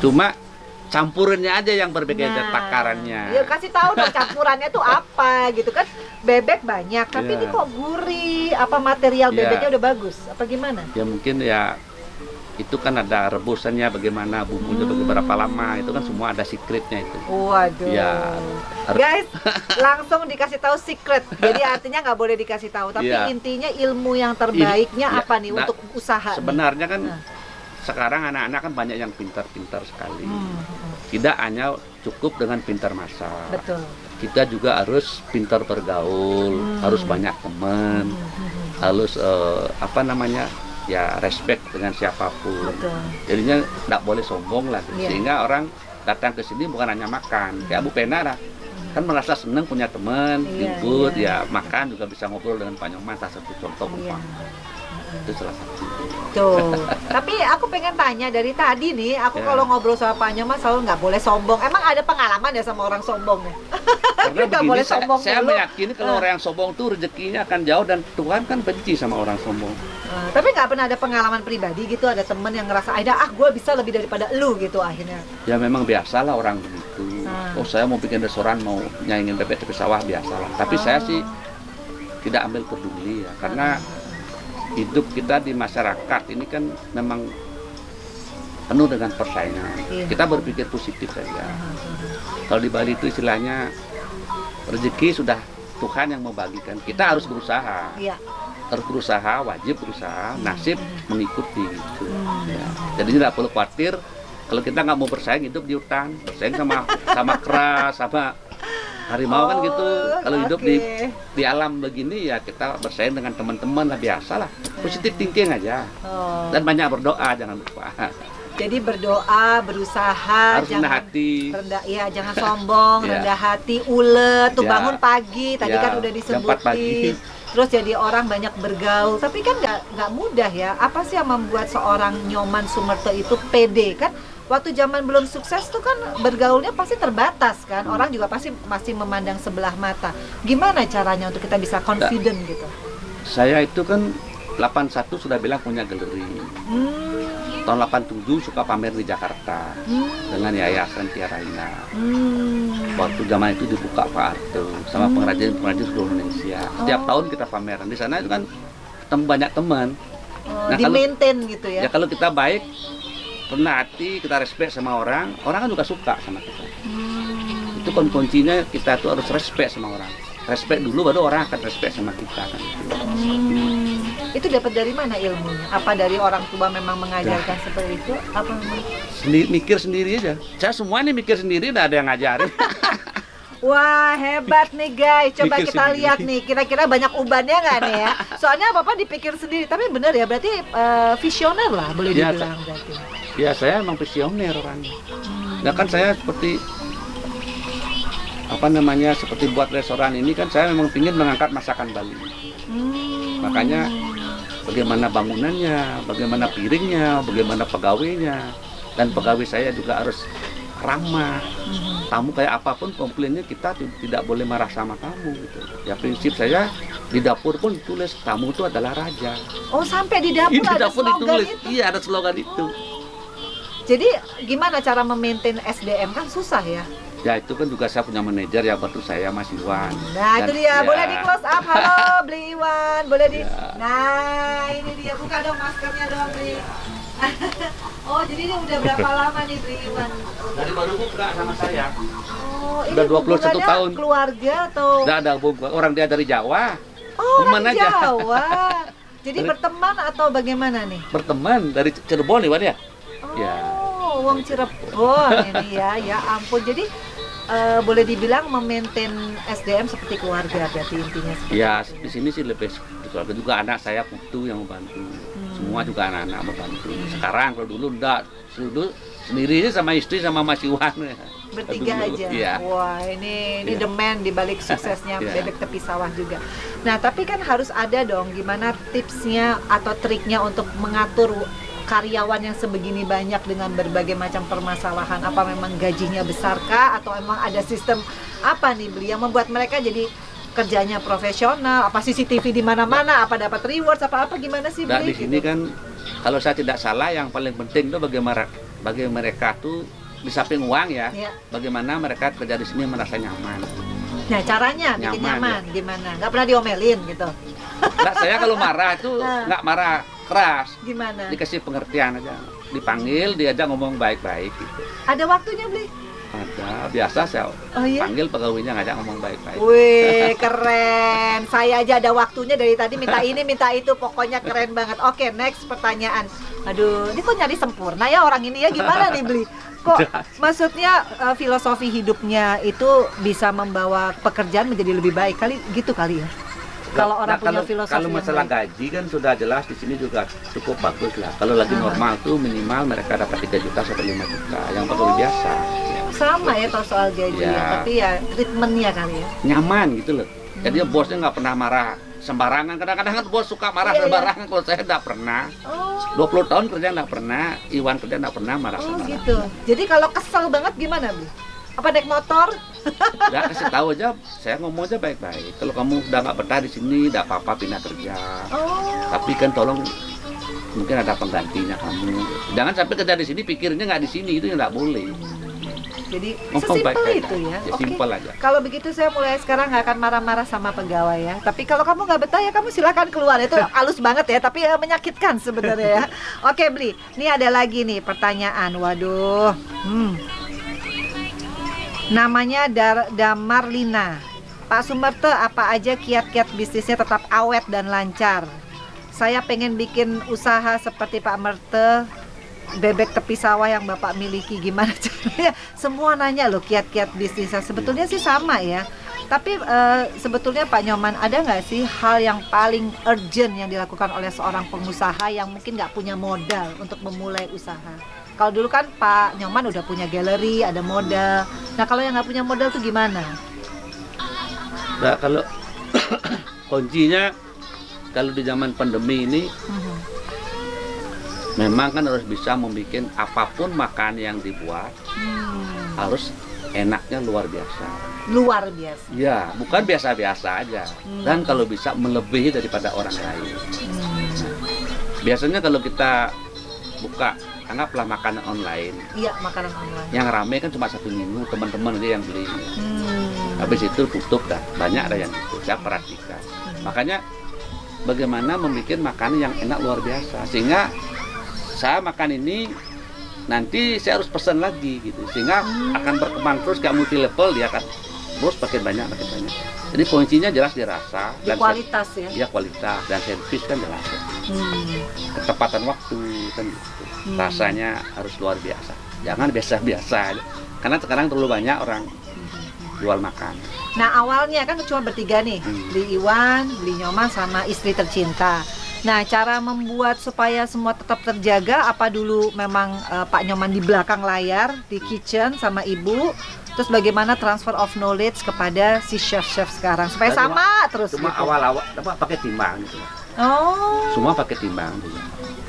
Cuma campurannya aja yang berbeda takarannya. Ya kasih tahu dong campurannya tuh apa gitu kan. Bebek banyak, tapi Iya. ini kok gurih, apa material Iya. bebeknya udah bagus, apa gimana? Ya mungkin ya itu kan ada rebusannya bagaimana, bumbunya berapa lama, itu kan semua ada secretnya itu. Waduh. Ya, Guys, langsung dikasih tahu secret. Jadi artinya nggak boleh dikasih tahu, tapi Iya. intinya ilmu yang terbaiknya Iya. apa nih Nah, untuk usaha nih? sebenarnya kan sekarang anak-anak kan banyak yang pintar-pintar sekali. Tidak hanya cukup dengan pintar masak. Betul. Kita juga harus pintar bergaul, harus banyak teman, harus ya respect dengan siapapun. Betul. Jadinya tidak boleh sombong lah, Iya. sehingga orang datang ke sini bukan hanya makan. Kayak Bu Pena lah, kan merasa senang punya teman, Iya, jemput, iya. ya makan juga bisa ngobrol dengan Pak Nyoman, salah satu contoh Iya. itu salah satu. Tuh. Tapi aku pengen tanya dari tadi nih, aku Ya. kalau ngobrol sama Pak Nyoman selalu nggak boleh sombong. Emang ada pengalaman ya sama orang sombong ya? Karena Nggak begini, boleh sombong saya dulu. meyakini kalau orang yang sombong tuh rezekinya akan jauh, dan Tuhan kan benci sama orang sombong. Tapi nggak pernah ada pengalaman pribadi gitu, ada temen yang ngerasa, Aida, gue bisa lebih daripada lu gitu akhirnya. Ya memang biasalah orang begitu. Ah. Oh saya mau bikin restoran, mau nyaingin bebek tepi sawah, biasalah. Tapi saya sih tidak ambil peduli ya, karena hidup kita di masyarakat ini kan memang penuh dengan persaingan. Iya. Kita berpikir positif saja. Kalau di Bali itu istilahnya rezeki sudah Tuhan yang membagikan. Kita harus berusaha. Iya. harus berusaha, wajib berusaha, nasib mengikuti gitu. Ya. Jadi tidak perlu khawatir kalau kita nggak mau bersaing hidup di hutan, bersaing sama kera, sama harimau kan gitu. Kalau hidup di alam begini ya kita bersaing dengan teman-teman lah, biasa lah. Positif thinking aja. Dan banyak berdoa, jangan lupa. Jadi berdoa, berusaha, Harus rendah hati. Jangan sombong, Ya. rendah hati, ulet, tuh Ya. bangun pagi, tadi Ya, kan udah jam 4 pagi. disebutin. Terus jadi orang banyak bergaul, tapi kan nggak mudah ya. Apa sih yang membuat seorang Nyoman Sumerto itu pede kan? Waktu zaman belum sukses tuh kan bergaulnya pasti terbatas kan. Orang juga pasti masih memandang sebelah mata. Gimana caranya untuk kita bisa confident gitu? Saya itu kan 81 sudah bilang punya galeri. Tahun 87 suka pamer di Jakarta dengan Yayasan Tiara Ina. Waktu zaman itu dibuka Pak Arto sama pengrajin-pengrajin seluruh Indonesia. Setiap tahun kita pameran. Di sana itu kan ketemu banyak teman. Di maintain gitu ya? Ya kalau kita baik, rendah hati, kita respect sama orang, orang kan juga suka sama kita. Itu kan kuncinya, kita tuh harus respect sama orang. Respect dulu baru orang akan respect sama kita kan. Itu dapat dari mana ilmunya? Apa dari orang tua memang mengajarkan seperti itu? Apa memang? Mikir sendiri aja. Saya semua ini mikir sendiri, nggak ada yang ngajarin. Wah, hebat nih guys. Coba Mikir kita sendiri. lihat nih, kira-kira banyak ubannya nggak nih ya? Soalnya Bapak dipikir sendiri, tapi bener ya, berarti visioner lah boleh Ya, dibilang berarti. Ya saya emang visioner orangnya. Nah kan saya seperti seperti buat restoran ini kan saya memang ingin mengangkat masakan Bali. Makanya bagaimana bangunannya, bagaimana piringnya, bagaimana pegawainya, dan pegawai saya juga harus ramah. Tamu kayak apapun komplainnya kita tidak boleh marah sama tamu gitu. Ya prinsip saya di dapur pun tulis tamu itu adalah raja. Oh, sampai di dapur Di ada dapur slogan ditulis. itu. Iya ada slogan itu. Jadi gimana cara memaintain SDM kan susah ya? Ya itu kan juga saya punya manajer ya, bantu saya Mas Iwan. Nah, itu Dan- dia. ya. Boleh di close up. Halo, Bli Iwan. Boleh di. Ya. Nah, ini dia. Buka dong maskernya dong, Bli. Oh, jadi ini udah berapa lama nih Bli Iwan? Dari baru buka sama saya. Oh, ini Udah 21 hubungannya tahun. keluarga atau? Udah ada orang dia dari Jawa. Oh, teman orang aja. Jawa. Jadi Dari- berteman atau bagaimana nih? Berteman dari Cirebon Iwan ya. Oh, Ya. Wong Cirebon ini ya. Ya ampun. Jadi boleh dibilang memaintain SDM seperti keluarga berarti intinya. Ya di sini sih lebih seperti keluarga juga, anak saya putu yang membantu. Semua juga anak-anak membantu. Sekarang kalau dulu enggak, dulu sendiri sama istri sama Mas Iwan. Bertiga Dulu, aja. iya. Wah, ini Iya. the man di balik suksesnya Iya. bebek tepi sawah juga. Nah, tapi kan harus ada dong gimana tipsnya atau triknya untuk mengatur karyawan yang sebegini banyak dengan berbagai macam permasalahan. Apa memang gajinya besarkah atau emang ada sistem apa nih Beli yang membuat mereka jadi kerjanya profesional? Apa CCTV di mana-mana? Apa dapat rewards? Apa gimana sih Nah Beli? di sini kan kalau saya tidak salah yang paling penting itu bagi mereka tuh di samping uang ya, Iya. bagaimana mereka kerja di sini merasa nyaman. Nah, caranya bikin Nyaman, nyaman gimana? Nggak pernah diomelin gitu? Nah, saya kalau marah itu Nah. nggak marah keras, Gimana? dikasih pengertian aja, dipanggil, diajak ngomong baik-baik gitu. Ada waktunya Beli? Ada, biasa saya Oh iya? panggil pegawainya ngajak ngomong baik-baik. Wih, keren. Saya aja ada waktunya dari tadi minta ini, minta itu. Pokoknya keren banget. Oke, next pertanyaan. Aduh, ini kok nyari sempurna ya orang ini ya. Gimana nih, Beli? Kok maksudnya filosofi hidupnya itu bisa membawa pekerjaan menjadi lebih baik kali gitu kali ya? Kalau orang punya filosofi kalau yang masalah baik. gaji kan sudah jelas di sini juga cukup bagus lah. Kalau lagi normal tuh minimal mereka dapat 3 juta sampai 5 juta yang pegawai biasa. Ya. Sama ya kalau soal gaji ya. Ya. Tapi ya treatmentnya kali ya. Nyaman gitu loh. Jadi bosnya nggak pernah marah sembarangan. Kadang-kadang kan bos suka marah Iya, iya. sembarangan. Kalau saya nggak pernah. Oh, 20 tahun kerja nggak pernah. Iwan kerja nggak pernah marah oh sembarangan. gitu. Jadi kalau kesel banget gimana, Beli? Apa naik motor? Nggak kasih tahu aja. Saya ngomong aja baik-baik. Kalau kamu udah nggak betah di sini, nggak apa-apa pindah kerja. Oh. Tapi kan tolong mungkin ada penggantinya kamu. Jangan sampai kerja di sini pikirnya nggak di sini, itu nggak boleh. Jadi Ngomong sesimpel baik-baik itu ya. aja. Oke. Simpel aja. Kalau begitu saya mulai sekarang nggak akan marah-marah sama pegawai ya. Tapi kalau kamu nggak betah ya kamu silakan keluar. Itu halus banget ya, tapi menyakitkan sebenarnya ya. Oke Bli, ini ada lagi nih pertanyaan. Waduh. Namanya Damarlina. Pak Sumerte, apa aja kiat-kiat bisnisnya tetap awet dan lancar? Saya pengen bikin usaha seperti Pak Merte, bebek tepi sawah yang Bapak miliki, gimana caranya? Semua nanya loh kiat-kiat bisnisnya. Sebetulnya sih sama ya. Tapi sebetulnya Pak Nyoman, ada nggak sih hal yang paling urgent yang dilakukan oleh seorang pengusaha yang mungkin nggak punya modal untuk memulai usaha? Kalau dulu kan Pak Nyoman udah punya galeri, ada modal. Nah kalau yang nggak punya modal tuh gimana? Nah, kalau kuncinya kalau di zaman pandemi ini memang kan harus bisa membuat apapun makan yang dibuat harus enaknya luar biasa. Luar biasa. Ya, bukan biasa-biasa aja. Dan kalau bisa melebihi daripada orang lain. Biasanya kalau kita buka, anggaplah makanan online. Iya, makanan online. Yang rame kan cuma 1 minggu, teman-teman aja yang beli. Habis itu tutup dah, banyak ada yang itu. Saya perhatikan. Makanya bagaimana membuat makanan yang enak luar biasa, sehingga saya makan ini nanti saya harus pesan lagi gitu, sehingga akan berkembang terus kayak multi level, dia akan terus makin banyak. Jadi kuncinya jelas dirasa di dan kualitas ya. Iya, kualitas dan servis kan jelas. Ketepatan waktu kan gitu. Rasanya harus luar biasa. Jangan biasa-biasa aja. Karena sekarang terlalu banyak orang jual makan. Nah awalnya kan cuma bertiga nih, beli Iwan, beli Nyoman sama istri tercinta. Nah cara membuat supaya semua tetap terjaga, apa dulu memang Pak Nyoman di belakang layar, di kitchen sama ibu, terus bagaimana transfer of knowledge kepada si chef-chef sekarang supaya Dan sama terus Cuma gitu. awal-awal pakai timbang gitu. Oh. Semua pakai timbang gitu.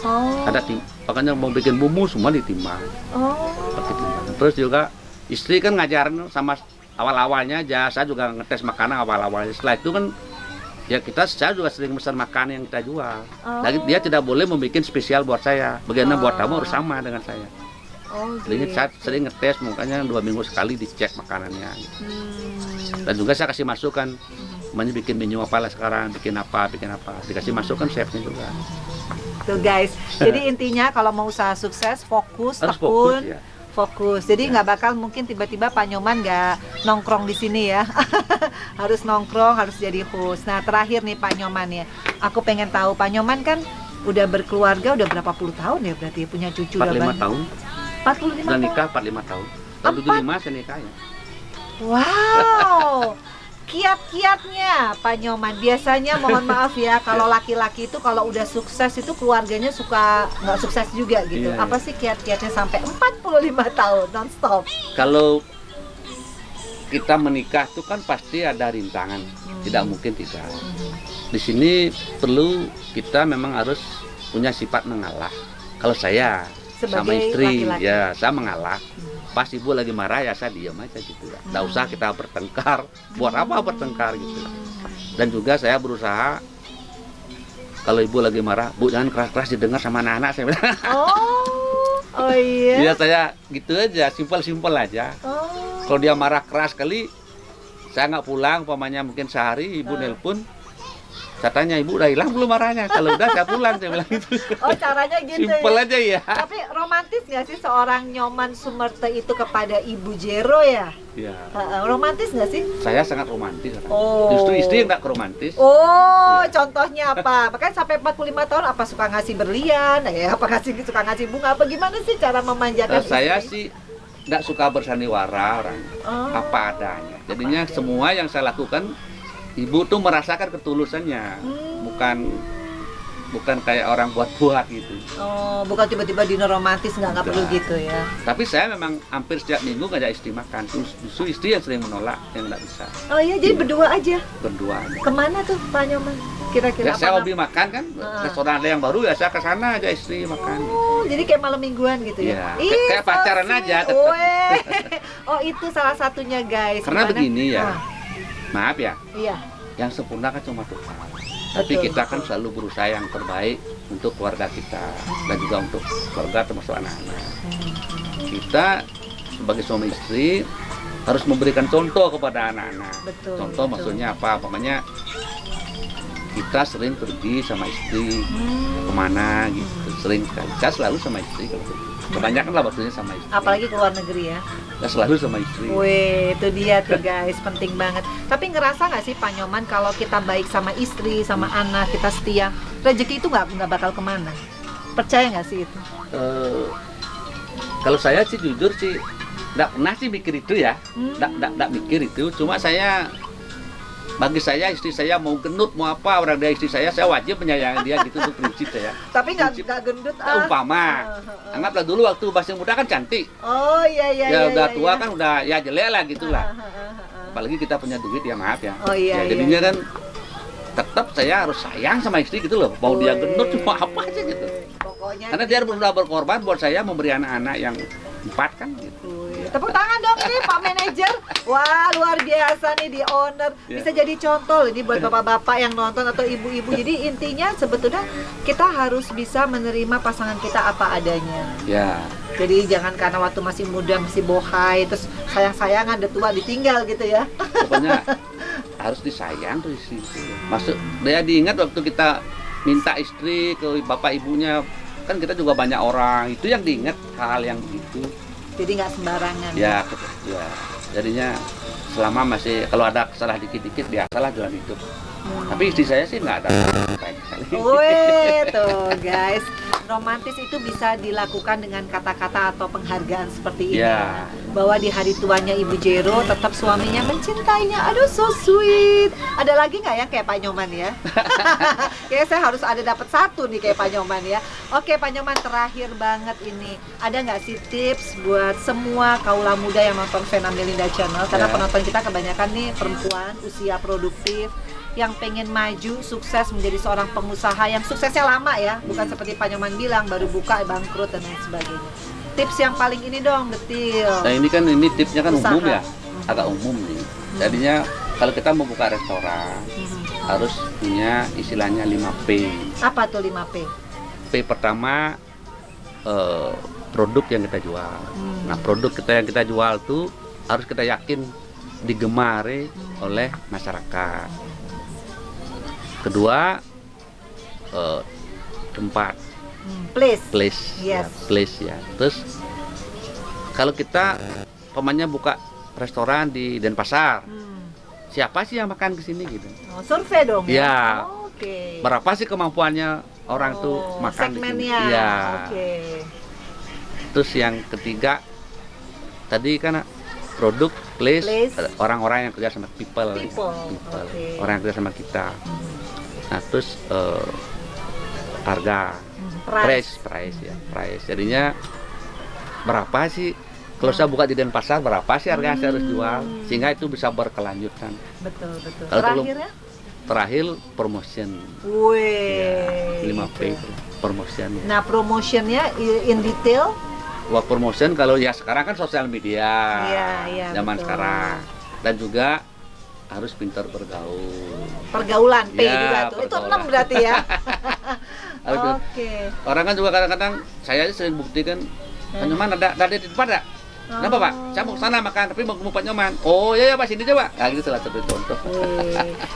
Oh. Ada makanya mau bikin bumbu semua ditimbang. Oh. Pakai timbang. Terus juga istri kan ngajarin sama awal-awalnya aja, saya juga ngetes makanan awal-awalnya. Setelah itu kan ya saya juga sering pesan makanan yang kita jual. Jadi dia tidak boleh membuat spesial buat saya. Bagaimana buat kamu harus sama dengan saya. Jadi saya sering ngetes, makanya 2 minggu sekali dicek makanannya. Dan juga saya kasih masukan, namanya bikin menu apa lah sekarang, bikin apa, dikasih masukan chefnya juga. Tuh guys, jadi intinya kalau mau usaha sukses, fokus, Harus tekun, fokus, ya. fokus. Jadi nggak bakal mungkin tiba-tiba Pak Nyoman nggak nongkrong di sini ya. Harus nongkrong, harus jadi host. Nah terakhir nih Pak Nyoman ya, aku pengen tahu Pak Nyoman kan udah berkeluarga udah berapa puluh tahun ya, berarti punya cucu 45 tahun. 45 Udah tahun. nikah 45 tahun. Tahun 75 saya nikah ya. Wow. Kiat-kiatnya Pak Nyoman, biasanya mohon maaf ya kalau laki-laki itu kalau udah sukses itu keluarganya suka nggak sukses juga gitu. Iya, Apa sih kiat-kiatnya sampai 45 tahun non-stop? Kalau kita menikah itu kan pasti ada rintangan, tidak mungkin tidak. Di sini perlu kita memang harus punya sifat mengalah. Kalau saya sama Sebagai istri, laki-laki. ya saya mengalah. Pas ibu lagi marah ya saya diam aja gitu ya. Nggak usah kita bertengkar. Buat apa bertengkar gitu. Dan juga saya berusaha kalau ibu lagi marah, Bu jangan keras-keras didengar sama anak-anak, saya bilang. Oh iya. Iya saya gitu aja, simpel-simpel aja. Oh. Kalau dia marah keras kali, saya nggak pulang, umpamanya mungkin sehari, ibu nelpon, saya tanya, ibu udah hilang belum marahnya? Kalau udah saya pulang, saya bilang gitu. Oh caranya gitu Simpel ya. aja ya. Tapi romantis nggak sih seorang Nyoman Sumerte itu kepada Ibu Jero ya? Ya. Romantis nggak sih? Saya sangat romantis. Oh. Justru istri yang nggak romantis. Oh, contohnya apa? Makanya sampai 45 tahun apa suka ngasih berlian, apa suka ngasih bunga, apa gimana sih cara memanjakan Saya istri? sih nggak suka bersandiwara orang, apa adanya. Jadinya semua yang saya lakukan, ibu tuh merasakan ketulusannya, bukan kayak orang buat-buat gitu. Oh, bukan tiba-tiba dinner romantis, nggak perlu gitu ya. Tapi saya memang hampir setiap minggu ngajak istri makan. Justru istri yang sering menolak, yang nggak bisa. Oh iya, jadi berdua aja. Berdua. Kemana tuh Pak Nyoman? Kira-kira Ya, saya hobi makan kan, restoran ada yang baru ya saya ke sana aja istri makan. Oh, jadi kayak malam mingguan gitu ya? Iya, kayak pacaran aja tetap. Oh, itu salah satunya guys. Karena Gimana? begini ya, maaf ya, Iya. yang sempurna kan cuma Tuhan. Tapi Betul, kita kan selalu berusaha yang terbaik untuk keluarga kita dan juga untuk keluarga termasuk anak-anak. Kita sebagai suami istri harus memberikan contoh kepada anak-anak. Betul, Contoh betul. maksudnya apa? Pokoknya kita sering pergi sama istri kemana gitu. sering sekali. Saya selalu sama istri kalau gitu. Kebanyakan lah waktunya sama istri. Apalagi ke luar negeri ya. Saya selalu sama istri. Wih, itu dia tuh guys, penting banget. Tapi ngerasa nggak sih Pak Nyoman kalau kita baik sama istri, sama anak, kita setia, rezeki itu nggak bakal kemana? Percaya nggak sih itu? Kalau saya sih jujur sih nggak pernah sih mikir itu ya, nggak mikir itu. Cuma bagi saya istri saya mau gendut mau apa orang dia istri saya wajib menyayangi dia gitu tuh prinsip saya. Tapi nggak gendut umpama, anggaplah dulu waktu masih muda kan cantik. Oh iya. Ya udah tua kan udah ya jelek lah gitulah. Apalagi kita punya duit ya maaf ya. Oh iya. Ya, jadinya kan tetap saya harus sayang sama istri gitu loh. Mau dia gendut cuma apa aja gitu. Pokoknya karena dia sudah berkorban buat saya memberi anak-anak yang 4 kan gitu. Tepuk tangan dong nih Pak Manajer. Wah luar biasa nih di owner. Bisa jadi contoh ini buat bapak-bapak yang nonton atau ibu-ibu. Jadi intinya sebetulnya kita harus bisa menerima pasangan kita apa adanya. Ya. Jadi jangan karena waktu masih muda masih bohai terus sayang-sayangan udah tua ditinggal gitu ya. Pokoknya harus disayang tuh istri. Masuk dia diingat waktu kita minta istri ke bapak ibunya kan kita juga banyak orang itu yang diingat hal yang begitu. Jadi nggak sembarangan. Ya. Jadinya selama masih kalau ada salah dikit-dikit biasalah jalan hidup. Tapi istri saya sih nggak ada. Wih tuh guys, romantis itu bisa dilakukan dengan kata-kata atau penghargaan seperti ini. Ya. Bahwa di hari tuanya Ibu Jero tetap suaminya mencintainya. Aduh so sweet. Ada lagi nggak ya kayak Pak Nyoman ya? Kayaknya saya harus ada dapat satu nih kayak Pak Nyoman ya. Oke Pak Nyoman, terakhir banget ini. Ada nggak sih tips buat semua kaula muda yang nonton Vena Melinda Channel? Karena penonton kita kebanyakan nih perempuan usia produktif yang pengen maju, sukses menjadi seorang pengusaha yang suksesnya lama ya, bukan seperti Pak Nyoman bilang baru buka bangkrut dan lain sebagainya. Tips yang paling ini dong, detil. Nah ini tipsnya kan usaha. Umum ya, agak umum nih. Jadinya kalau kita mau buka restoran harus punya istilahnya 5P. Apa tuh 5P? P pertama produk yang kita jual. Nah produk yang kita jual tuh harus kita yakin digemari oleh masyarakat. Kedua tempat, place, yes. Ya, place ya. Terus kalau kita pemainnya buka restoran di Denpasar, siapa sih yang makan ke sini gitu? Oh, survei dong ya. Oke. Berapa sih kemampuannya orang tuh makan segmennya. di sini? Ya. Oke. Terus yang ketiga tadi kan produk, place. Orang-orang yang kerja sama people. Okay. Orang yang kerja sama kita. Nah terus harga, price ya, price. Jadinya berapa sih kalau saya buka di Denpasar, berapa sih harga saya harus jual sehingga itu bisa berkelanjutan. Betul. Terakhirnya? Terakhir promotion. Wih. 5P promotion. Nah promotionnya in detail? Wah promotion kalau ya sekarang kan sosial media, zaman betul. sekarang, dan juga harus pintar bergaul. Pergaulan P juga tuh. Pergaulan. Itu 6 berarti ya. Oke. Orang kan juga kadang-kadang saya aja sering buktikan Pak Nyoman ada di depan enggak? Kenapa Pak? Saya mau kesana makan tapi mau ketemu Pak Nyoman. Oh iya Pak sini coba. Nah gitu salah satu contoh.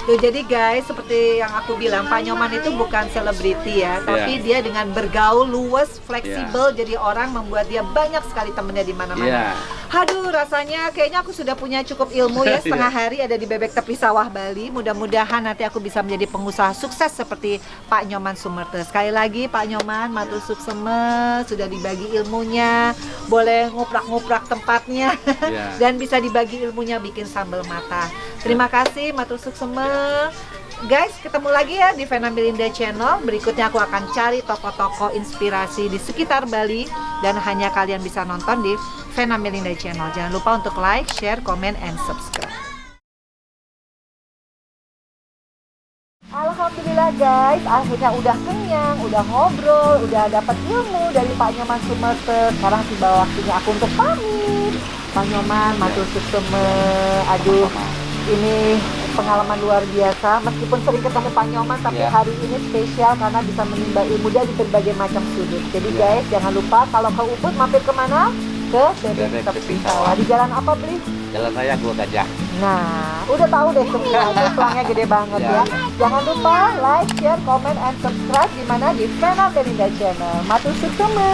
Tuh jadi guys seperti yang aku bilang Pak Nyoman itu bukan selebriti ya, tapi dia dengan bergaul luwes, fleksibel, jadi orang membuat dia banyak sekali temennya di mana-mana. Aduh rasanya kayaknya aku sudah punya cukup ilmu ya, setengah hari ada di Bebek Tepi Sawah Bali. Mudah-mudahan nanti aku bisa menjadi pengusaha sukses seperti Pak Nyoman Sumerte. Sekali lagi Pak Nyoman matur sukseme, sudah dibagi ilmunya, boleh nguprak-nguprak tempatnya dan bisa dibagi ilmunya bikin sambal mata. Terima kasih matur sukseme. Guys, ketemu lagi ya di Vena Melinda Channel. Berikutnya aku akan cari tokoh-tokoh inspirasi di sekitar Bali dan hanya kalian bisa nonton di Vena Melinda Channel. Jangan lupa untuk like, share, comment, and subscribe. Alhamdulillah guys, akhirnya udah kenyang, udah ngobrol, udah dapat ilmu dari Pak Nyoman Sumerte. Sekarang tiba waktunya aku untuk pamit. Pak Nyoman, matur sukseme. Aduh, ini pengalaman luar biasa. Meskipun sering ketemu Pak Nyoman, tapi hari ini spesial karena bisa menimba ilmu dari berbagai macam sudut. Jadi guys, jangan lupa kalau ke Ubud mampir kemana? Ke Bebek Tepi Sawah. Di jalan apa, Bli? Jalan Raya Gua Gajah. Nah, udah tahu deh semua. Itu pelangnya gede banget ya. Jangan lupa like, share, comment, and subscribe di mana di Vena Belinda Channel. Matur suksema.